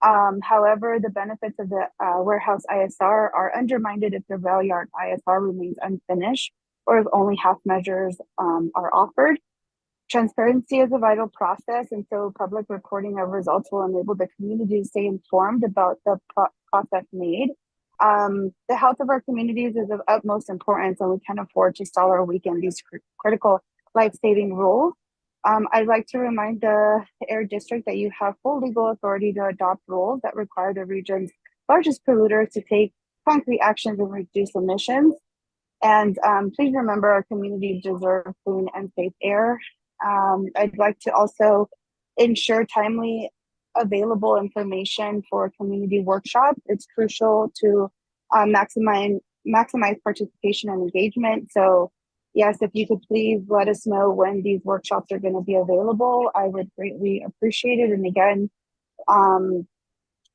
However, the benefits of the warehouse ISR are undermined if the rail yard ISR remains unfinished or if only half measures are offered. Transparency is a vital process, and so public reporting of results will enable the community to stay informed about the process made. The health of our communities is of utmost importance, and we can't afford to stall or weaken these critical life-saving rules. I'd like to remind the Air District that you have full legal authority to adopt rules that require the region's largest polluters to take concrete actions and reduce emissions. And please remember, our community deserves clean and safe air. I'd like to also ensure timely available information for community workshops. It's crucial to maximize participation and engagement. So yes, if you could please let us know when these workshops are going to be available, I would greatly appreciate it. And again,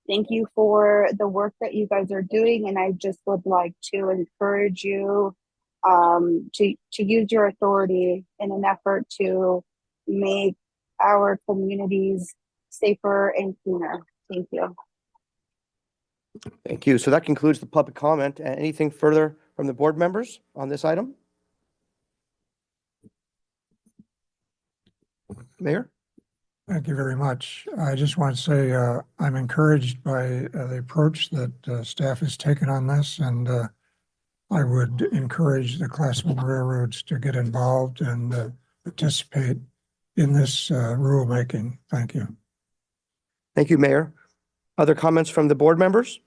thank you for the work that you guys are doing. And I just would like to encourage you to use your authority in an effort to make our communities safer and cleaner. Thank you.
Thank you. So that concludes the public comment. Anything further from the board members on this item? Mayor?
Thank you very much. I just want to say I'm encouraged by the approach that staff has taken on this, and I would encourage the Class 1 railroads to get involved and participate in this rulemaking. Thank you.
Thank you, Mayor. Other comments from the board members?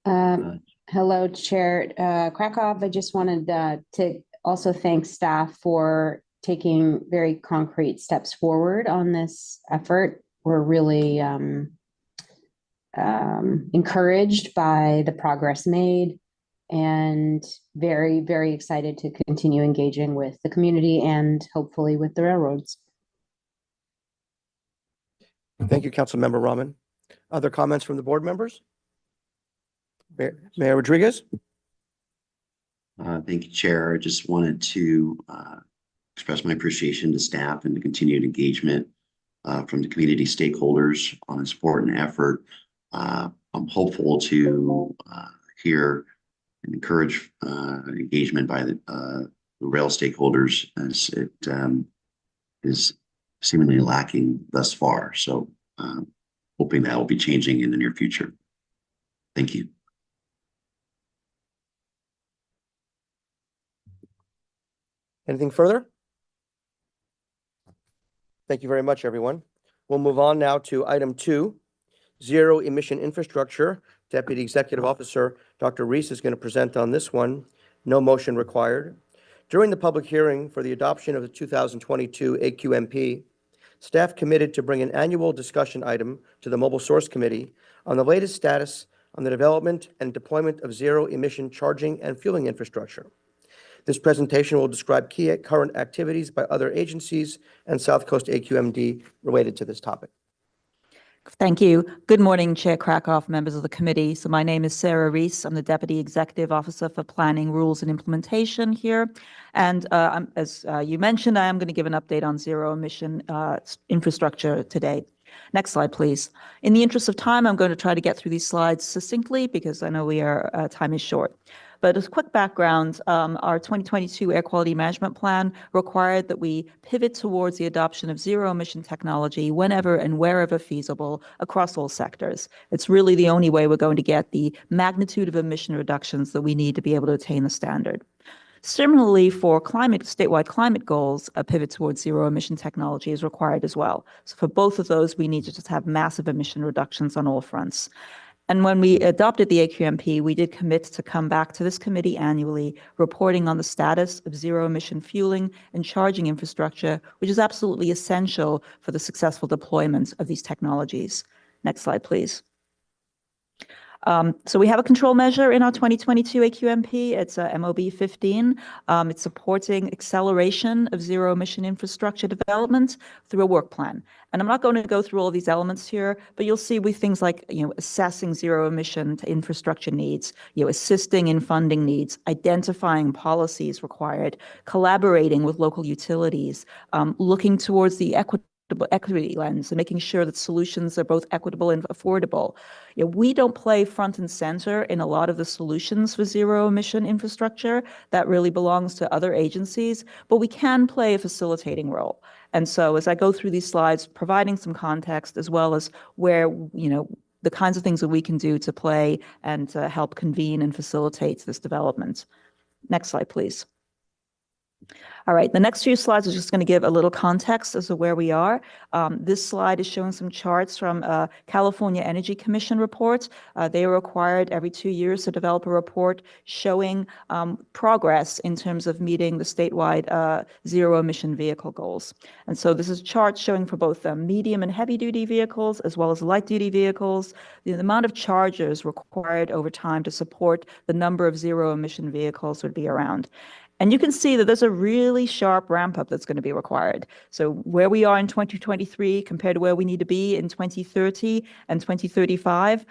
Hello, Chair Krakow. I just wanted to also thank staff for taking very concrete steps forward on this effort. We're really encouraged by the progress made and very, very excited to continue engaging with the community and hopefully with the railroads.
Thank you, Councilmember Rahman. Other comments from the board members? Mayor Rodriguez?
Thank you, Chair. I just wanted to express my appreciation to staff and the continued engagement from the community stakeholders on this important effort. I'm hopeful to hear and encourage engagement by the rail stakeholders as it is seemingly lacking thus far. So hoping that will be changing in the near future. Thank you.
Anything further? Thank you very much, everyone. We'll move on now to item 2, zero emission infrastructure. Deputy Executive Officer Dr. Reese is going to present on this one. No motion required. During the public hearing for the adoption of the 2022 AQMP, staff committed to bring an annual discussion item to the Mobile Source Committee on the latest status on the development and deployment of zero emission charging and fueling infrastructure. This presentation will describe key current activities by other agencies and South Coast AQMD related to this topic.
Thank you. Good morning, Chair Krakow, members of the committee. So my name is Sarah Reese. I'm the Deputy Executive Officer for Planning, Rules, and Implementation here. And as you mentioned, I am going to give an update on zero emission infrastructure today. Next slide, please. In the interest of time, I'm going to try to get through these slides succinctly because I know time is short. But as a quick background, our 2022 Air Quality Management Plan required that we pivot towards the adoption of zero emission technology whenever and wherever feasible across all sectors. It's really the only way we're going to get the magnitude of emission reductions that we need to be able to attain the standard. Similarly, for statewide climate goals, a pivot towards zero emission technology is required as well. So for both of those, we need to just have massive emission reductions on all fronts. And when we adopted the AQMP, we did commit to come back to this committee annually, reporting on the status of zero emission fueling and charging infrastructure, which is absolutely essential for the successful deployment of these technologies. Next slide, please. So we have a control measure in our 2022 AQMP. It's a MOB 15. It's supporting acceleration of zero emission infrastructure development through a work plan. And I'm not going to go through all these elements here, but you'll see with things like, assessing zero emission infrastructure needs, assisting in funding needs, identifying policies required, collaborating with local utilities, looking towards the equity lens and making sure that solutions are both equitable and affordable. We don't play front and center in a lot of the solutions for zero emission infrastructure. That really belongs to other agencies, but we can play a facilitating role. And so as I go through these slides, providing some context as well as where, the kinds of things that we can do to play and to help convene and facilitate this development. Next slide, please. All right, the next few slides are just going to give a little context as to where we are. This slide is showing some charts from California Energy Commission reports. They are required every 2 years to develop a report showing progress in terms of meeting the statewide zero emission vehicle goals. And so this is a chart showing for both medium and heavy duty vehicles as well as light duty vehicles, the amount of chargers required over time to support the number of zero emission vehicles would be around. And you can see that there's a really sharp ramp up that's going to be required. So where we are in 2023 compared to where we need to be in 2030 and 2035,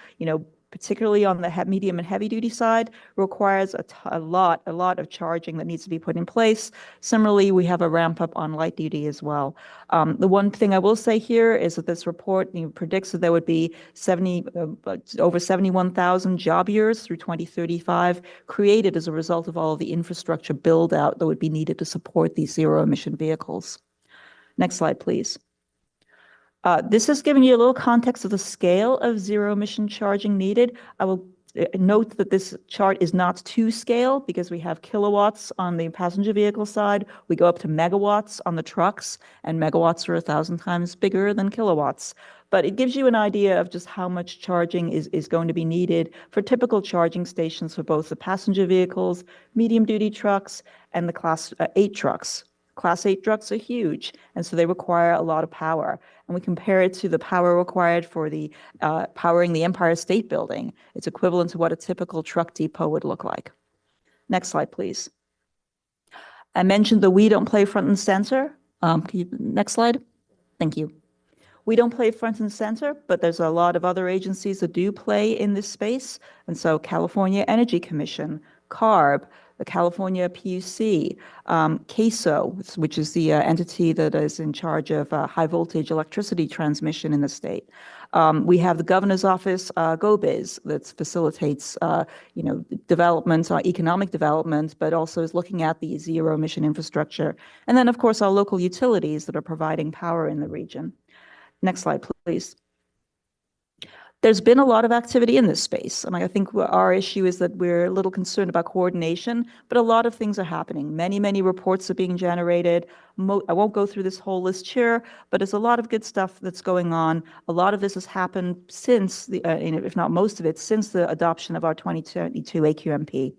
particularly on the medium and heavy duty side, requires a lot of charging that needs to be put in place. Similarly, we have a ramp up on light duty as well. The one thing I will say here is that this report predicts that there would be over 71,000 job years through 2035 created as a result of all of the infrastructure build out that would be needed to support these zero emission vehicles. Next slide, please. This is giving you a little context of the scale of zero emission charging needed. I will note that this chart is not to scale because we have kilowatts on the passenger vehicle side. We go up to megawatts on the trucks, and megawatts are 1,000 times bigger than kilowatts. But it gives you an idea of just how much charging is going to be needed for typical charging stations for both the passenger vehicles, medium-duty trucks, and the Class 8 trucks. Class 8 trucks are huge, and so they require a lot of power. And we compare it to the power required for the powering the Empire State Building. It's equivalent to what a typical truck depot would look like. Next slide, please. I mentioned the we don't play front and center. Next slide. Thank you. We don't play front and center, but there's a lot of other agencies that do play in this space. And so California Energy Commission, CARB, the California PUC, CAISO, which is the entity that is in charge of high voltage electricity transmission in the state. We have the governor's office, GoBiz, that facilitates, development, economic development, but also is looking at the zero emission infrastructure. And then, of course, our local utilities that are providing power in the region. Next slide, please. There's been a lot of activity in this space. And I think our issue is that we're a little concerned about coordination, but a lot of things are happening. Many, many reports are being generated. I won't go through this whole list here, but there's a lot of good stuff that's going on. A lot of this has happened since, if not most of it, since the adoption of our 2022 AQMP.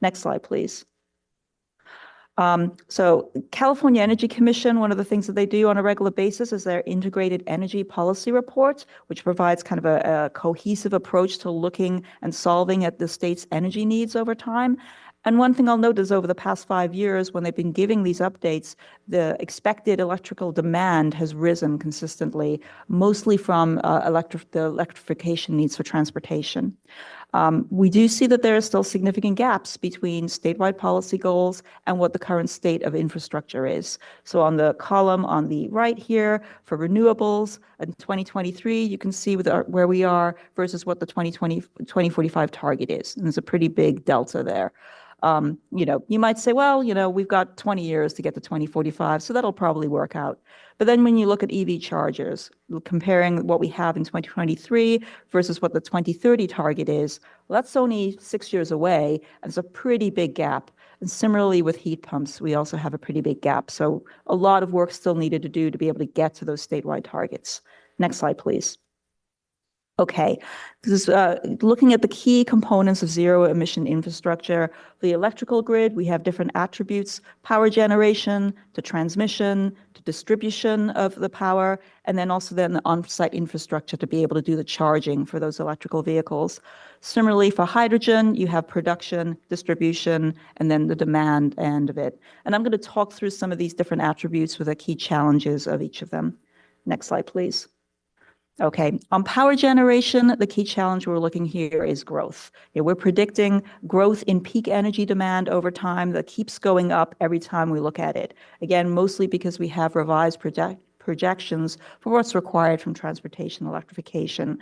Next slide, please. So California Energy Commission, one of the things that they do on a regular basis is their integrated energy policy report, which provides kind of a cohesive approach to looking and solving at the state's energy needs over time. And one thing I'll note is over the past 5 years, when they've been giving these updates, the expected electrical demand has risen consistently, mostly from the electrification needs for transportation. We do see that there are still significant gaps between statewide policy goals and what the current state of infrastructure is. So on the column on the right here for renewables in 2023, you can see where we are versus what the 2045 target is. And there's a pretty big delta there. You might say, well, we've got 20 years to get to 2045, so that'll probably work out. But then when you look at EV chargers, comparing what we have in 2023 versus what the 2030 target is, well, that's only 6 years away, and it's a pretty big gap. And similarly with heat pumps, we also have a pretty big gap. So a lot of work still needed to do to be able to get to those statewide targets. Next slide, please. Okay, this is looking at the key components of zero emission infrastructure. The electrical grid, we have different attributes, power generation, to transmission, to distribution of the power, and then also then the on-site infrastructure to be able to do the charging for those electrical vehicles. Similarly, for hydrogen, you have production, distribution, and then the demand end of it. And I'm going to talk through some of these different attributes with the key challenges of each of them. Next slide, please. Okay, on power generation, the key challenge we're looking here is growth. We're predicting growth in peak energy demand over time that keeps going up every time we look at it. Again, mostly because we have revised projections for what's required from transportation electrification.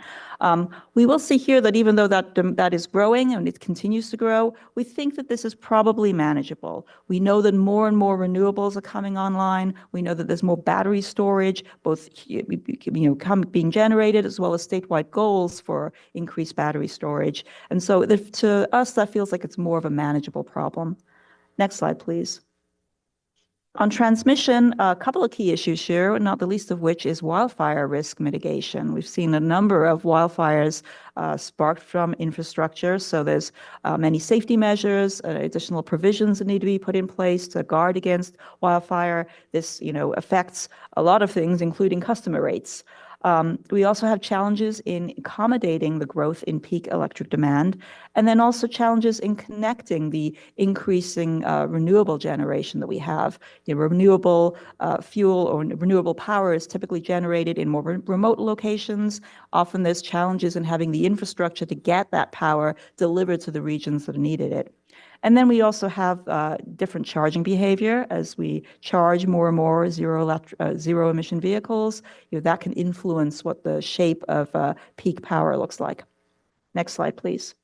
We will see here that even though that is growing and it continues to grow, we think that this is probably manageable. We know that more and more renewables are coming online. We know that there's more battery storage, both being generated as well as statewide goals for increased battery storage. And so to us, that feels like it's more of a manageable problem. Next slide, please. On transmission, a couple of key issues here, not the least of which is wildfire risk mitigation. We've seen a number of wildfires sparked from infrastructure, so there's many safety measures, additional provisions that need to be put in place to guard against wildfire. This, affects a lot of things, including customer rates. We also have challenges in accommodating the growth in peak electric demand, and then also challenges in connecting the increasing renewable generation that we have. Renewable fuel or renewable power is typically generated in more remote locations. Often there's challenges in having the infrastructure to get that power delivered to the regions that needed it. And then we also have different charging behavior as we charge more and more zero emission vehicles. That can influence what the shape of peak power looks like. Next slide, please.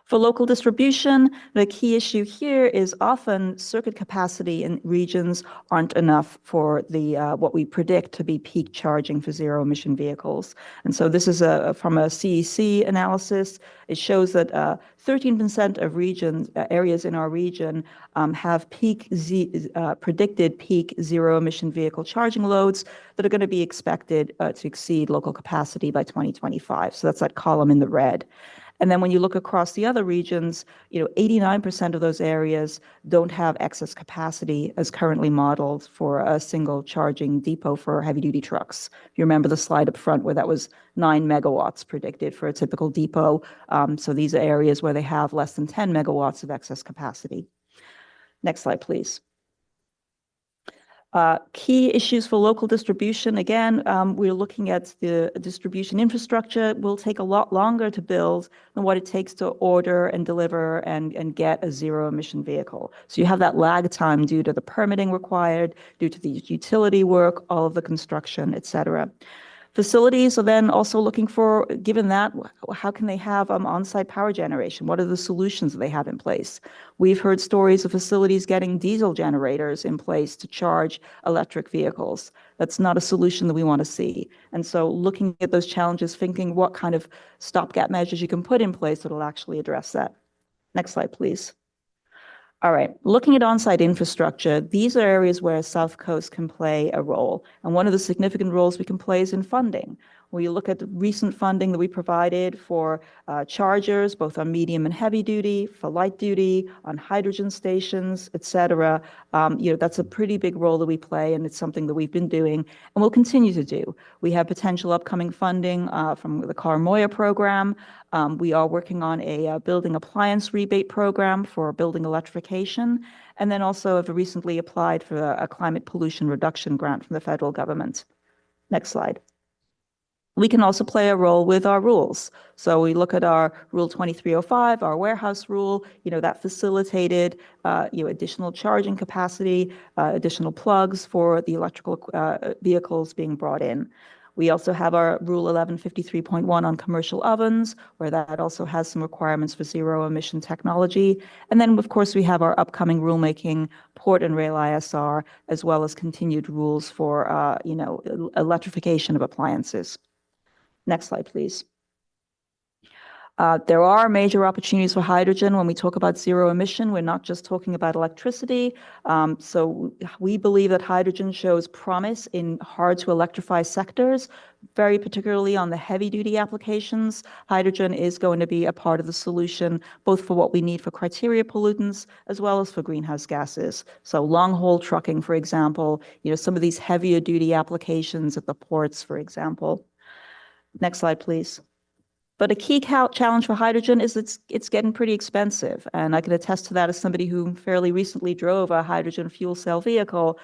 For local distribution, the key issue here is often circuit capacity in regions aren't enough for the what we predict to be peak charging for zero emission vehicles. And so this is from a CEC analysis. It shows that 13% of areas in our region have predicted peak zero emission vehicle charging loads that are going to be expected to exceed local capacity by 2025. So that's that column in the red. And then when you look across the other regions, 89% of those areas don't have excess capacity as currently modeled for a single charging depot for heavy duty trucks. If you remember the slide up front where that was 9 megawatts predicted for a typical depot. So these are areas where they have less than 10 megawatts of excess capacity. Next slide, please. Key issues for local distribution. Again, we're looking at the distribution infrastructure. Will take a lot longer to build than what it takes to order and deliver and get a zero emission vehicle. So you have that lag time due to the permitting required, due to the utility work, all of the construction, et cetera. Facilities are then also looking for, given that, how can they have on-site power generation? What are the solutions that they have in place? We've heard stories of facilities getting diesel generators in place to charge electric vehicles. That's not a solution that we want to see. And so looking at those challenges, thinking what kind of stopgap measures you can put in place that will actually address that. Next slide, please. All right, looking at on-site infrastructure, these are areas where South Coast can play a role. And one of the significant roles we can play is in funding. When you look at the recent funding that we provided for chargers, both on medium and heavy duty, for light duty, on hydrogen stations, et cetera, that's a pretty big role that we play, and it's something that we've been doing and will continue to do. We have potential upcoming funding from the CAR-MOIA program. We are working on a building appliance rebate program for building electrification, and then also have recently applied for a climate pollution reduction grant from the federal government. Next slide. We can also play a role with our rules. So we look at our Rule 2305, our warehouse rule, that facilitated additional charging capacity, additional plugs for the electrical vehicles being brought in. We also have our Rule 1153.1 on commercial ovens, where that also has some requirements for zero emission technology. And then, of course, we have our upcoming rulemaking, port and rail ISR, as well as continued rules for, electrification of appliances. Next slide, please. There are major opportunities for hydrogen. When we talk about zero emission, we're not just talking about electricity. So we believe that hydrogen shows promise in hard to electrify sectors, very particularly on the heavy duty applications. Hydrogen is going to be a part of the solution, both for what we need for criteria pollutants, as well as for greenhouse gases. So long haul trucking, for example, some of these heavier duty applications at the ports, for example. Next slide, please. But a key challenge for hydrogen is it's getting pretty expensive. And I can attest to that as somebody who fairly recently drove a hydrogen fuel cell vehicle.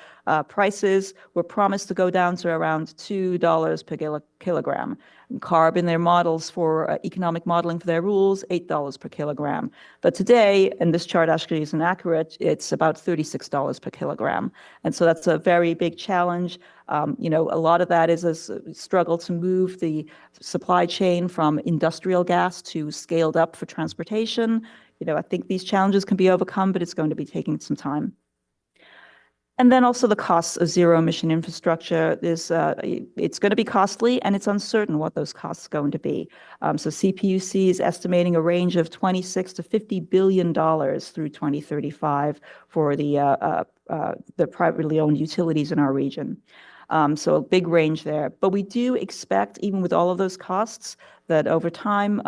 Prices were promised to go down to around $2 per kilogram. And CARB in their models for economic modeling for their rules, $8 per kilogram. But today, and this chart actually is inaccurate, it's about $36 per kilogram. And so that's a very big challenge. A lot of that is a struggle to move the supply chain from industrial gas to scaled up for transportation. I think these challenges can be overcome, but it's going to be taking some time. And then also the costs of zero emission infrastructure is it's going to be costly, and it's uncertain what those costs are going to be. So CPUC is estimating a range of $26 to $50 billion through 2035 for the privately owned utilities in our region. So a big range there. But we do expect, even with all of those costs, that over time,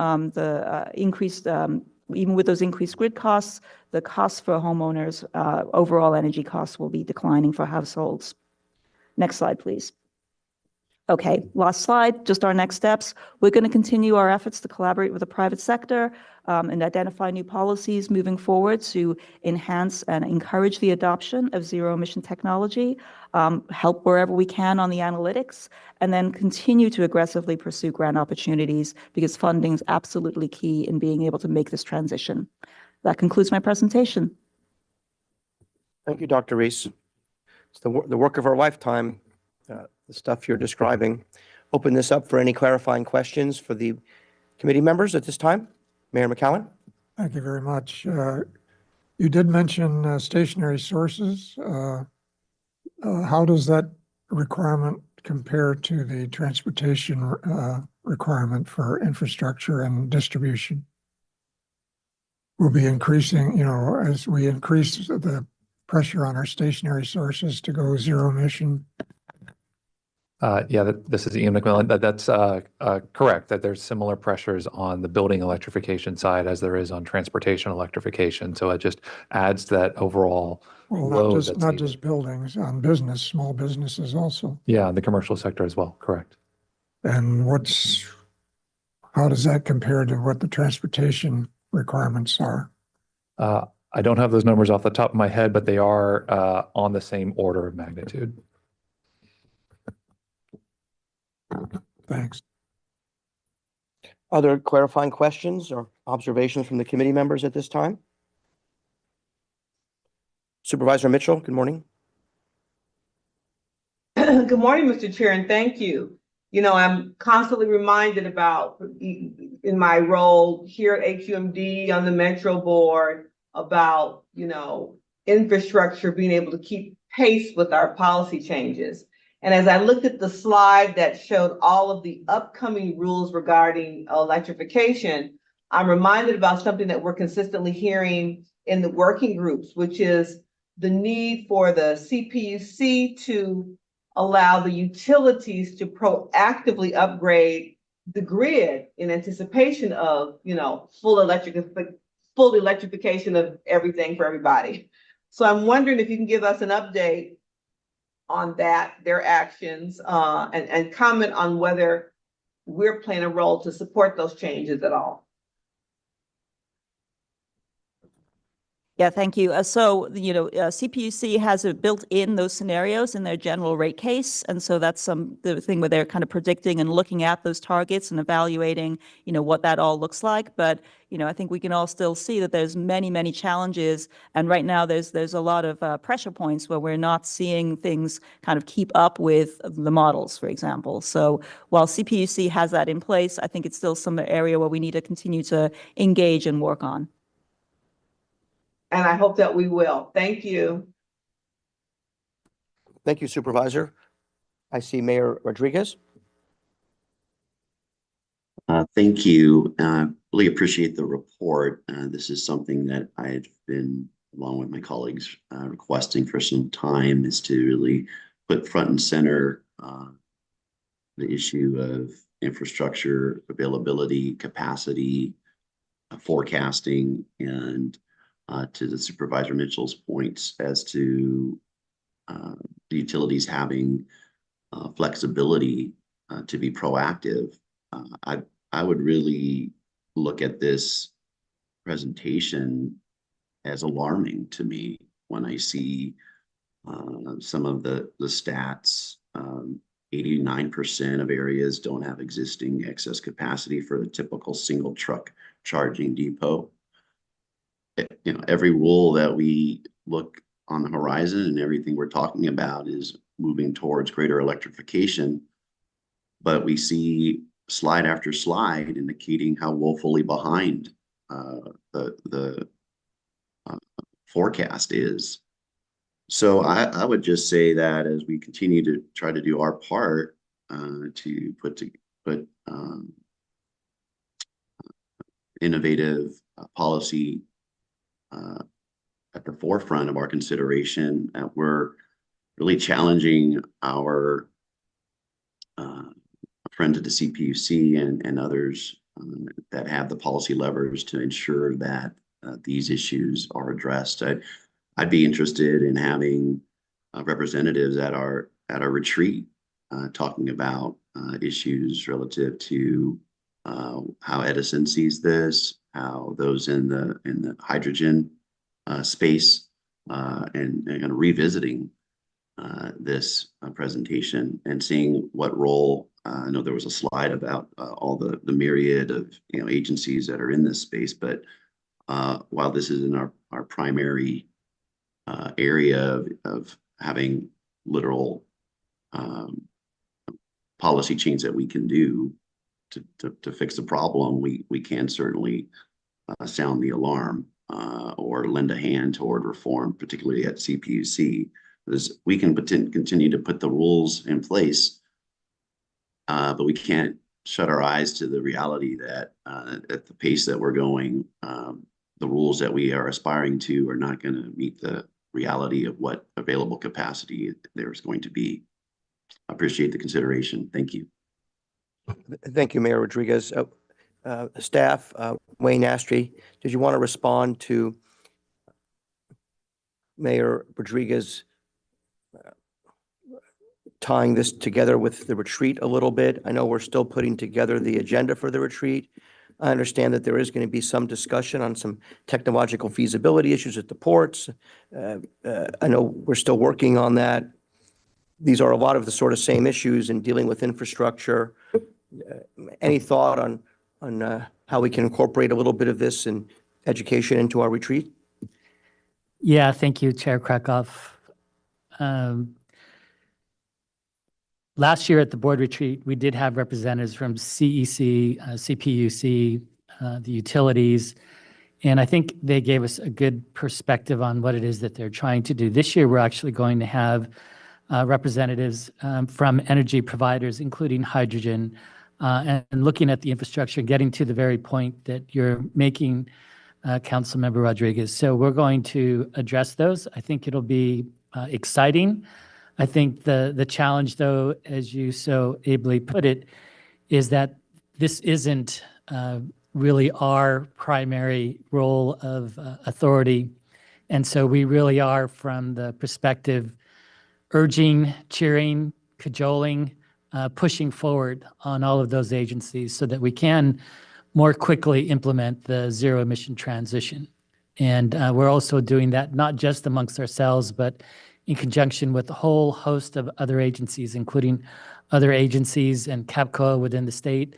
even with those increased grid costs, the costs for homeowners, overall energy costs will be declining for households. Next slide, please. Okay, last slide, just our next steps. We're going to continue our efforts to collaborate with the private sector and identify new policies moving forward to enhance and encourage the adoption of zero emission technology, help wherever we can on the analytics, and then continue to aggressively pursue grant opportunities because funding is absolutely key in being able to make this transition. That concludes my presentation.
Thank you, Dr. Reese. It's the work of our lifetime, the stuff you're describing. Open this up for any clarifying questions for the committee members at this time. Mayor McCallum?
Thank you very much. You did mention stationary sources. How does that requirement compare to the transportation requirement for infrastructure and distribution? Will be increasing, as we increase the pressure on our stationary sources to go zero emission.
Yeah, this is Ian McMillan. That's correct, that there's similar pressures on the building electrification side as there is on transportation electrification. So it just adds to that overall
Well,
load that's
not
needed.
just buildings, on business, small businesses also.
Yeah, the commercial sector as well, correct.
And how does that compare to what the transportation requirements are?
I don't have those numbers off the top of my head, but they are on the same order of magnitude.
Thanks.
Other clarifying questions or observations from the committee members at this time? Supervisor Mitchell, good morning.
Good morning, Mr. Chair, and thank you. I'm constantly reminded about, in my role here at AQMD on the Metro Board, about, infrastructure being able to keep pace with our policy changes. And as I looked at the slide that showed all of the upcoming rules regarding electrification, I'm reminded about something that we're consistently hearing in the working groups, which is the need for the CPUC to allow the utilities to proactively upgrade the grid in anticipation of, full electrification of everything for everybody. So I'm wondering if you can give us an update on that, their actions, and comment on whether we're playing a role to support those changes at all.
Yeah, thank you. CPUC has built in those scenarios in their general rate case. And so that's the thing where they're kind of predicting and looking at those targets and evaluating, what that all looks like. But, I think we can all still see that there's many, many challenges. And right now there's a lot of pressure points where we're not seeing things kind of keep up with the models, for example. So while CPUC has that in place, I think it's still some area where we need to continue to engage and work on.
And I hope that we will. Thank you.
Thank you, Supervisor. I see Mayor Rodriguez.
Thank you. Really appreciate the report. This is something that I've been, along with my colleagues, requesting for some time, is to really put front and center the issue of infrastructure availability, capacity, forecasting, and to the Supervisor Mitchell's points as to the utilities having flexibility to be proactive. I would really look at this presentation as alarming to me when I see some of the stats. 89% of areas don't have existing excess capacity for the typical single truck charging depot. Every rule that we look on the horizon and everything we're talking about is moving towards greater electrification, but we see slide after slide indicating how woefully behind the forecast is. So I would just say that as we continue to try to do our part to put innovative policy at the forefront of our consideration, we're really challenging our friends at the CPUC and others that have the policy levers to ensure that these issues are addressed. I'd be interested in having representatives at our retreat talking about issues relative to how Edison sees this, how those in the hydrogen space, and revisiting this presentation and seeing what role. I know there was a slide about all the myriad of agencies that are in this space, but while this is in our primary area of having literal policy change that we can do to fix the problem, we can certainly sound the alarm or lend a hand toward reform, particularly at CPUC. Because we can continue to put the rules in place, but we can't shut our eyes to the reality that at the pace that we're going, the rules that we are aspiring to are not going to meet the reality of what available capacity there's going to be. I appreciate the consideration. Thank you.
Thank you, Mayor Rodriguez. Staff, Wayne Astry, did you want to respond to Mayor Rodriguez tying this together with the retreat a little bit? I know we're still putting together the agenda for the retreat. I understand that there is going to be some discussion on some technological feasibility issues at the ports. I know we're still working on that. These are a lot of the sort of same issues in dealing with infrastructure. Any thought on how we can incorporate a little bit of this in education into our retreat?
Yeah, thank you, Chair Krakow. Last year at the board retreat, we did have representatives from CEC, CPUC, the utilities, and I think they gave us a good perspective on what it is that they're trying to do. This year, we're actually going to have representatives from energy providers, including hydrogen, and looking at the infrastructure, getting to the very point that you're making, Councilmember Rodriguez. So we're going to address those. I think it'll be exciting. I think the challenge, though, as you so ably put it, is that this isn't really our primary role of authority. And so we really are, from the perspective, urging, cheering, cajoling, pushing forward on all of those agencies so that we can more quickly implement the zero emission transition. And we're also doing that not just amongst ourselves, but in conjunction with a whole host of other agencies, including other agencies and CAPCO within the state,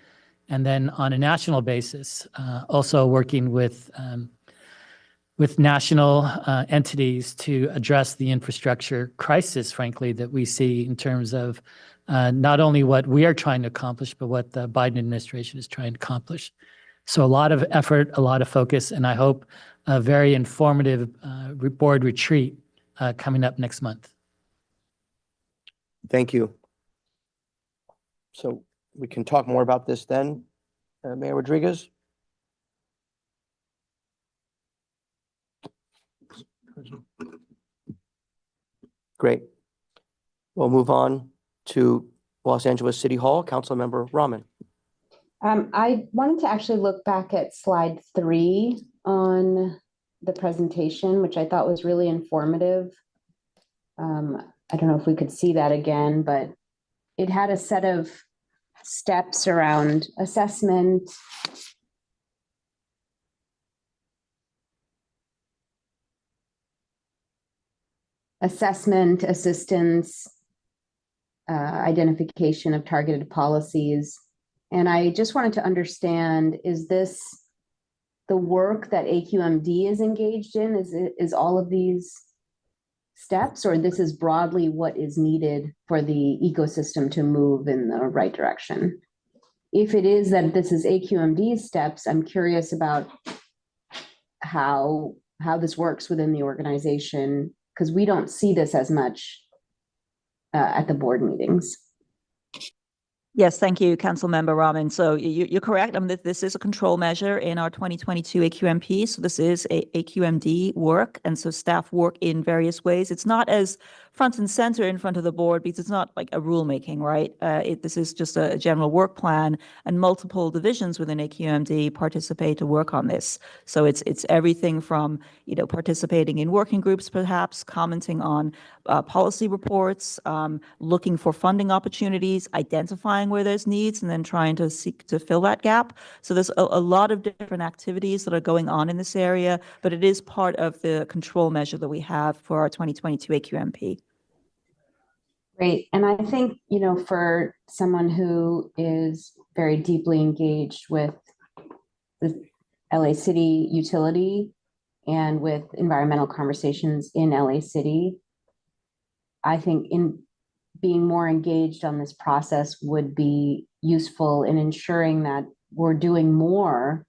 and then on a national basis, also working with national entities to address the infrastructure crisis, frankly, that we see in terms of not only what we are trying to accomplish, but what the Biden administration is trying to accomplish. So a lot of effort, a lot of focus, and I hope a very informative board retreat coming up next month.
Thank you. So we can talk more about this then, Mayor Rodriguez? Great. We'll move on to Los Angeles City Hall, Councilmember Rahman.
I wanted to actually look back at slide 3 on the presentation, which I thought was really informative. I don't know if we could see that again, but it had a set of steps around assessment, assistance, identification of targeted policies. And I just wanted to understand, is this the work that AQMD is engaged in? Is all of these steps, or this is broadly what is needed for the ecosystem to move in the right direction? If it is that this is AQMD's steps, I'm curious about how this works within the organization, because we don't see this as much at the board meetings.
Yes, thank you, Councilmember Rahman. So you're correct. I mean, this is a control measure in our 2022 AQMP. So this is a AQMD work. And so staff work in various ways. It's not as front and center in front of the board because it's not like a rulemaking, right? This is just a general work plan, and multiple divisions within AQMD participate to work on this. So it's everything from, participating in working groups, perhaps commenting on policy reports, looking for funding opportunities, identifying where there's needs, and then trying to seek to fill that gap. So there's a lot of different activities that are going on in this area, but it is part of the control measure that we have for our 2022 AQMP.
Great. And I think, for someone who is very deeply engaged with the LA City utility and with environmental conversations in LA City, I think in being more engaged on this process would be useful in ensuring that we're doing more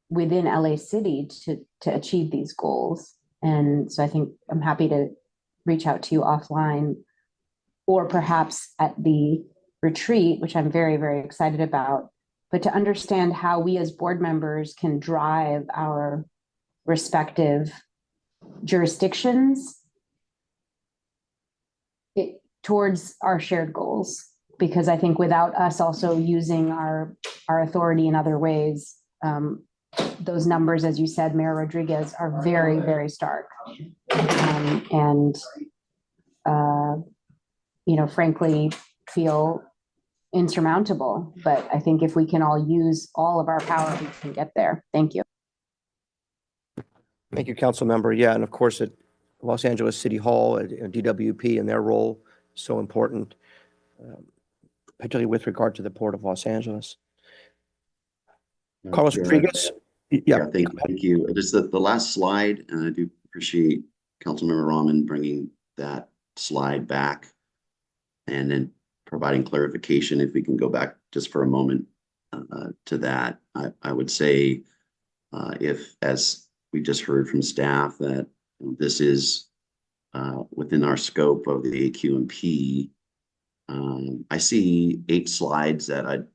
within LA City to achieve these goals. And so I think I'm happy to reach out to you offline or perhaps at the retreat, which I'm very, very excited about, but to understand how we as board members can drive our respective jurisdictions towards our shared goals. Because I think without us also using our authority in other ways, those numbers, as you said, Mayor Rodriguez, are very, very stark. And frankly, feel insurmountable. But I think if we can all use all of our power, we can get there. Thank you.
Thank you, Council Member. Yeah, and of course, at Los Angeles City Hall, at DWP, and their role so important, particularly with regard to the Port of Los Angeles. Carlos Rodriguez. Yeah,
thank you. Just the last slide, and I do appreciate Councilmember Rahman bringing that slide back and then providing clarification. If we can go back just for a moment to that, I would say if, as we just heard from staff, that this is within our scope of the AQMP, I see 8 slides that I'd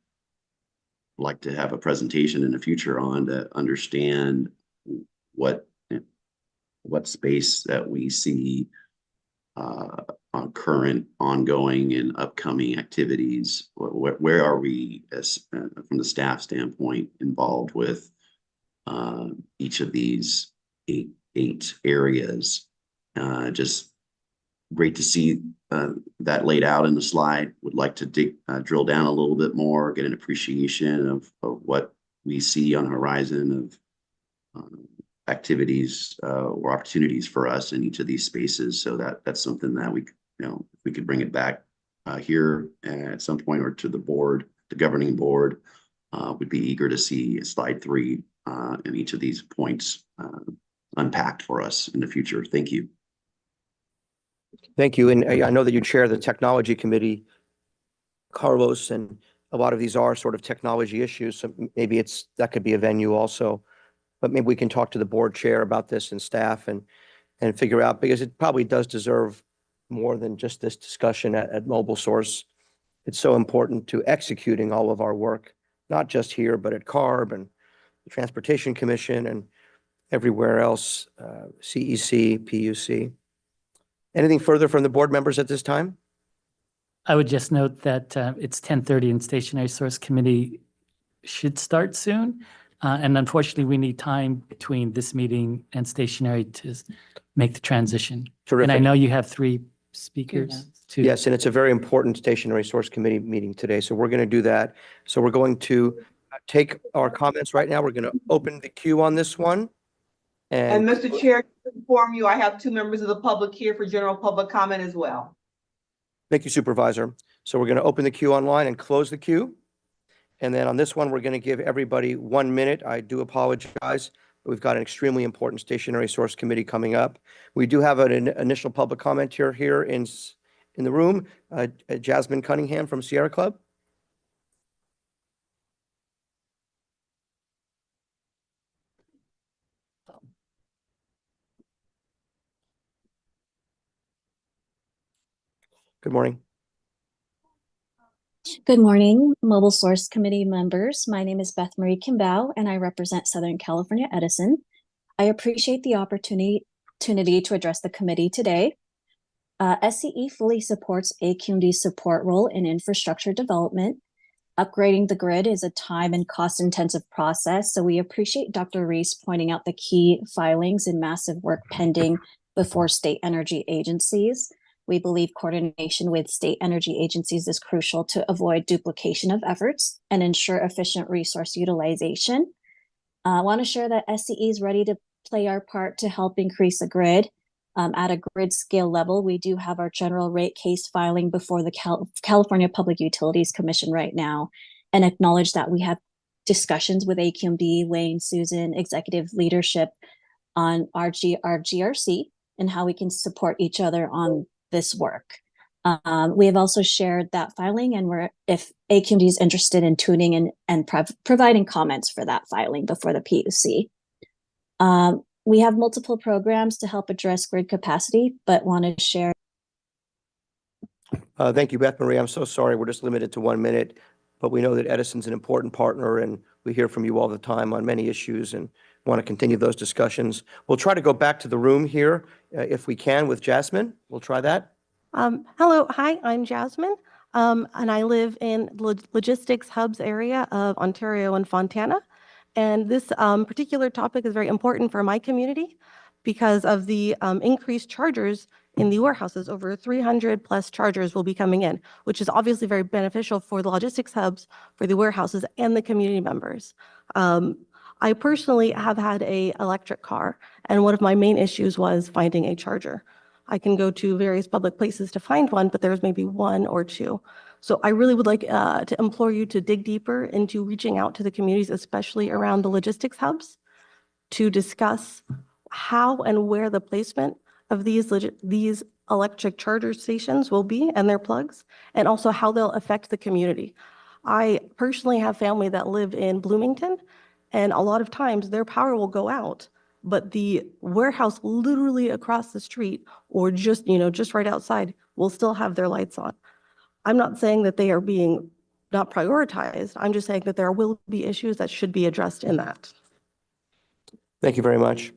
like to have a presentation in the future on to understand what space that we see on current, ongoing, and upcoming activities. Where are we, as from the staff standpoint, involved with each of these eight areas? Just great to see that laid out in the slide. Would like to drill down a little bit more, get an appreciation of what we see on the horizon of activities or opportunities for us in each of these spaces. So that's something that we, if we could bring it back here at some point, or to the board, the governing board, would be eager to see slide 3 in each of these points unpacked for us in the future. Thank you.
Thank you. And I know that you chair the technology committee, Carlos, and a lot of these are sort of technology issues. So maybe that could be a venue also, but maybe we can talk to the board chair about this and staff and figure out, because it probably does deserve more than just this discussion at Mobile Source. It's so important to executing all of our work, not just here, but at CARB and the Transportation Commission and everywhere else, CEC, PUC. Anything further from the board members at this time?
I would just note that it's 10:30 and Stationary Source Committee should start soon. And unfortunately, we need time between this meeting and stationary to make the transition.
Terrific.
And I know you have 3 speakers too.
Yes, and it's a very important Stationary Source Committee meeting today. So we're going to do that. So we're going to take our comments right now. We're going to open the queue on this one.
And Mr. Chair, to inform you, I have 2 members of the public here for general public comment as well.
Thank you, Supervisor. So we're going to open the queue online and close the queue. And then on this one, we're going to give everybody 1 minute. I do apologize. We've got an extremely important Stationary Source Committee coming up. We do have an initial public comment here in the room. Jasmine Cunningham from Sierra Club. Good morning.
Good morning, Mobile Source Committee members. My name is Beth Marie Kimball, and I represent Southern California Edison. I appreciate the opportunity to address the committee today. SCE fully supports AQMD's support role in infrastructure development. Upgrading the grid is a time and cost-intensive process, so we appreciate Dr. Reese pointing out the key filings and massive work pending before state energy agencies. We believe coordination with state energy agencies is crucial to avoid duplication of efforts and ensure efficient resource utilization. I want to share that SCE is ready to play our part to help increase the grid. At a grid scale level, we do have our general rate case filing before the California Public Utilities Commission right now, and acknowledge that we have discussions with AQMD, Wayne, Susan, executive leadership on our GRC and how we can support each other on this work. We have also shared that filing, and if AQMD is interested in tuning and providing comments for that filing before the PUC. We have multiple programs to help address grid capacity, but want to share.
Thank you, Beth Marie. I'm so sorry. We're just limited to 1 minute, but we know that Edison's an important partner, and we hear from you all the time on many issues and want to continue those discussions. We'll try to go back to the room here if we can with Jasmine. We'll try that.
Hello, hi, I'm Jasmine, and I live in logistics hubs area of Ontario and Fontana. And this particular topic is very important for my community because of the increased chargers in the warehouses. Over 300 plus chargers will be coming in, which is obviously very beneficial for the logistics hubs, for the warehouses, and the community members. I personally have had an electric car, and one of my main issues was finding a charger. I can go to various public places to find one, but there's maybe one or two. So I really would like to implore you to dig deeper into reaching out to the communities, especially around the logistics hubs, to discuss how and where the placement of these electric charger stations will be and their plugs, and also how they'll affect the community. I personally have family that live in Bloomington, and a lot of times their power will go out, but the warehouse literally across the street or just right outside will still have their lights on. I'm not saying that they are being not prioritized. I'm just saying that there will be issues that should be addressed in that.
Thank you very much.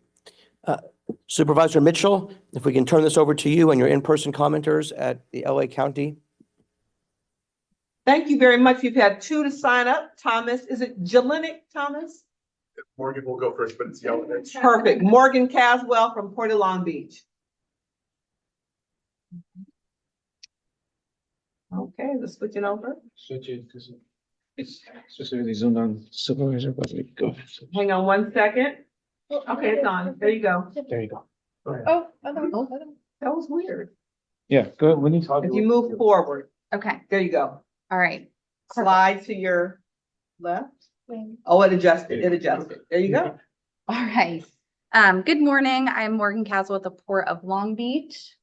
Supervisor Mitchell, if we can turn this over to you and your in-person commenters at the LA County.
Thank you very much. You've had 2 to sign up. Thomas, is it Jelenic Thomas?
Morgan will go first, but it's Jelenic.
Perfect. Morgan Caswell from Port of Long Beach. Okay, let's switch it over.
Switch it because it's specifically zoomed on supervisor, but we go.
Hang on 1 second. Okay, it's on. There you go.
There you go. Go ahead.
Oh, that was weird.
Yeah, go ahead. When you talk.
If you move forward.
Okay.
There you go.
All right.
Slide to your left. Oh, it adjusted. It adjusted. There you go.
All right. Good morning. I'm Morgan Caswell at the Port of Long Beach.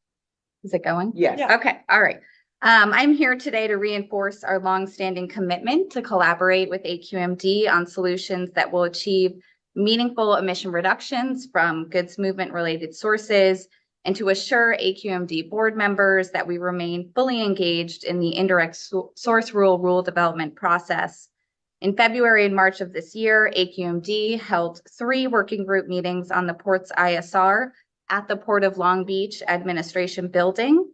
Is it going?
Yes.
Okay. All right. I'm here today to reinforce our longstanding commitment to collaborate with AQMD on solutions that will achieve meaningful emission reductions from goods movement related sources, and to assure AQMD board members that we remain fully engaged in the indirect source rule development process. In February and March of this year, AQMD held 3 working group meetings on the port's ISR at the Port of Long Beach Administration Building.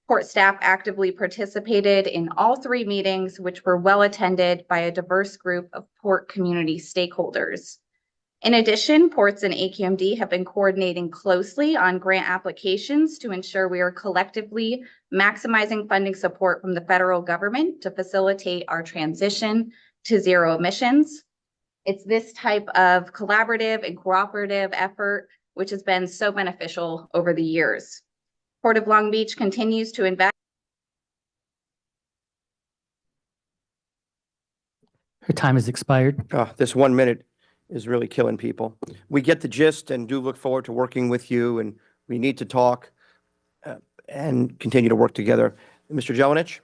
Port staff actively participated in all 3 meetings, which were well attended by a diverse group of port community stakeholders. In addition, ports and AQMD have been coordinating closely on grant applications to ensure we are collectively maximizing funding support from the federal government to facilitate our transition to zero emissions. It's this type of collaborative and cooperative effort which has been so beneficial over the years. Port of Long Beach continues to invest.
Her time has expired.
This 1 minute is really killing people. We get the gist and do look forward to working with you, and we need to talk and continue to work together. Mr. Jelenic?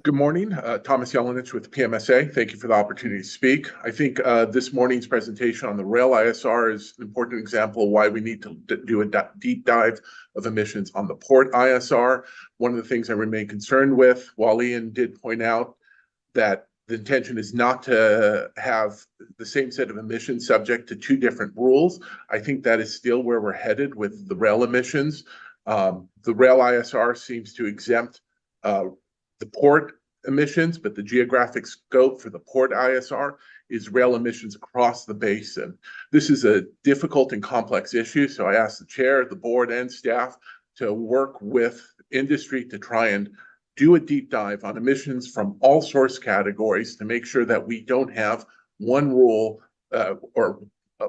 Good morning, Thomas Jelenic with PMSA. Thank you for the opportunity to speak. I think this morning's presentation on the rail ISR is an important example of why we need to do a deep dive of emissions on the port ISR. One of the things I remain concerned with, while Ian did point out that the intention is not to have the same set of emissions subject to 2 different rules, I think that is still where we're headed with the rail emissions. The rail ISR seems to exempt the port emissions, but the geographic scope for the port ISR is rail emissions across the basin. This is a difficult and complex issue, so I ask the chair, the board, and staff to work with industry to try and do a deep dive on emissions from all source categories to make sure that we don't have one rule or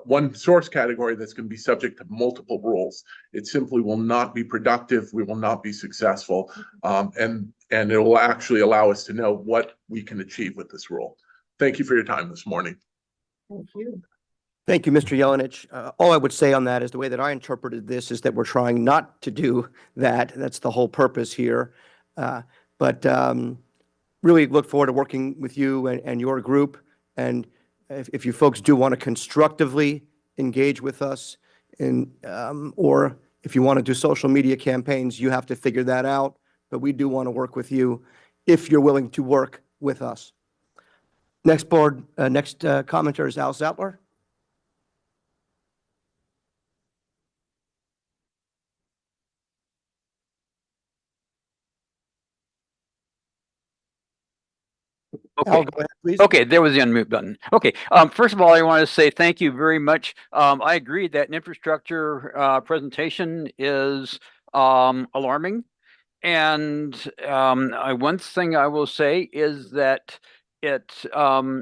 one source category that's going to be subject to multiple rules. It simply will not be productive. We will not be successful. And it will actually allow us to know what we can achieve with this rule. Thank you for your time this morning.
Thank you.
Thank you, Mr. Yelenich. All I would say on that is the way that I interpreted this is that we're trying not to do that. That's the whole purpose here. But really look forward to working with you and your group. And if you folks do want to constructively engage with us, or if you want to do social media campaigns, you have to figure that out. But we do want to work with you if you're willing to work with us. Next commenter is Al Zattler.
Okay.
Al, go ahead, please.
Okay, there was the unmute button. Okay, first of all, I want to say thank you very much. I agree that an infrastructure presentation is alarming. And one thing I will say is that it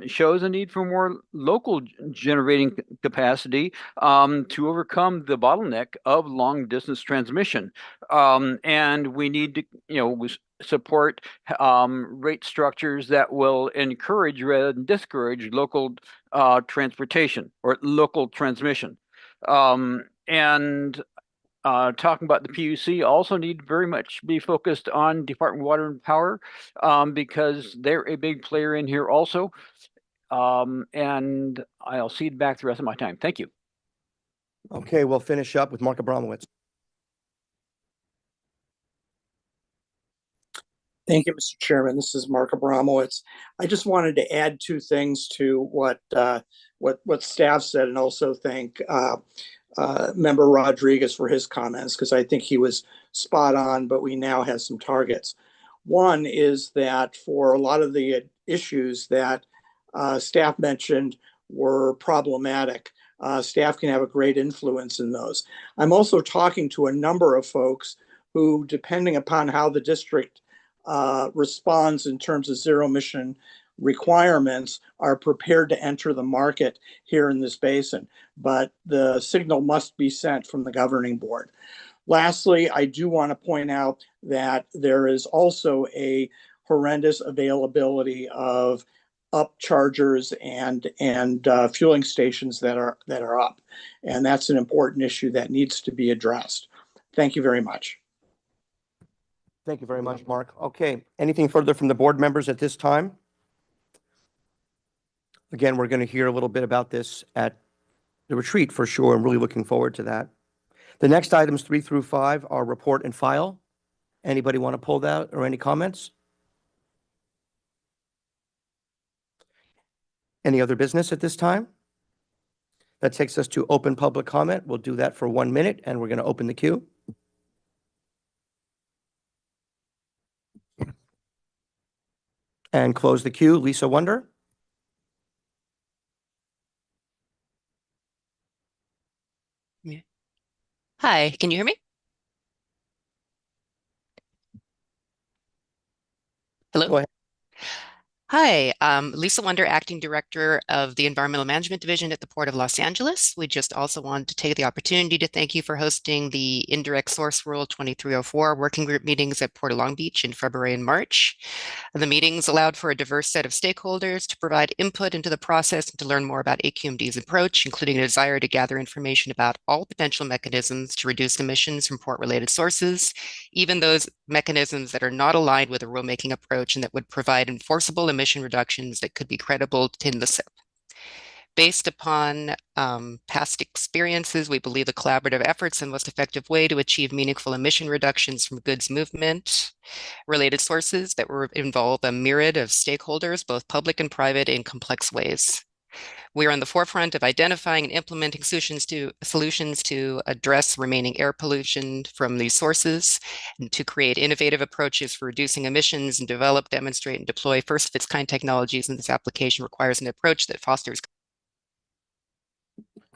shows a need for more local generating capacity to overcome the bottleneck of long distance transmission. And we need to, support rate structures that will encourage rather than discourage local transportation or local transmission. And talking about the PUC also need to very much be focused on Department of Water and Power because they're a big player in here also. And I'll cede back the rest of my time. Thank you.
Okay, we'll finish up with Mark Abramowitz.
Thank you, Mr. Chairman. This is Mark Abramowitz. I just wanted to add two things to what staff said, and also thank Member Rodriguez for his comments, because I think he was spot on, but we now have some targets. One is that for a lot of the issues that staff mentioned were problematic, staff can have a great influence in those. I'm also talking to a number of folks who, depending upon how the district responds in terms of zero emission requirements, are prepared to enter the market here in this basin. But the signal must be sent from the governing board. Lastly, I do want to point out that there is also a horrendous availability of upchargers and fueling stations that are up. And that's an important issue that needs to be addressed. Thank you very much.
Thank you very much, Mark. Okay, anything further from the board members at this time? Again, we're going to hear a little bit about this at the retreat for sure. I'm really looking forward to that. The next items 3 through 5 are report and file. Anybody want to pull that or any comments? Any other business at this time? That takes us to open public comment. We'll do that for 1 minute, and we're going to open the queue. And close the queue. Lisa Wonder.
Hi, can you hear me? Hello?
Go ahead.
Hi, Lisa Wonder, Acting Director of the Environmental Management Division at the Port of Los Angeles. We just also wanted to take the opportunity to thank you for hosting the Indirect Source Rule 2304 working group meetings at Port of Long Beach in February and March. The meetings allowed for a diverse set of stakeholders to provide input into the process and to learn more about AQMD's approach, including a desire to gather information about all potential mechanisms to reduce emissions from port-related sources, even those mechanisms that are not aligned with a rulemaking approach and that would provide enforceable emission reductions that could be credible in the SIP. Based upon past experiences, we believe the collaborative efforts are the most effective way to achieve meaningful emission reductions from goods movement related sources that will involve a myriad of stakeholders, both public and private, in complex ways. We are on the forefront of identifying and implementing solutions to address remaining air pollution from these sources, and to create innovative approaches for reducing emissions and develop, demonstrate, and deploy first-of-its-kind technologies. And this application requires an approach that fosters.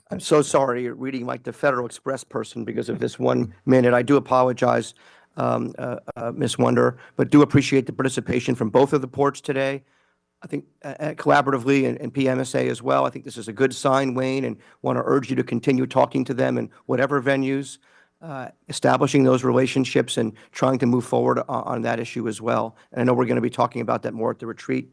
I'm so sorry you're reading like the Federal Express person because of this 1 minute. I do apologize, Ms. Wonder, but do appreciate the participation from both of the ports today. I think collaboratively and PMSA as well. I think this is a good sign, Wayne, and want to urge you to continue talking to them in whatever venues, establishing those relationships and trying to move forward on that issue as well. And I know we're going to be talking about that more at the retreat.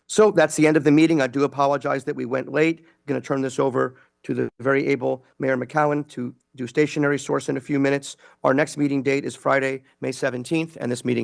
So that's the end of the meeting. I do apologize that we went late. I'm going to turn this over to the very able Mayor McCowan to do stationary source in a few minutes. Our next meeting date is Friday, May 17th, and this meeting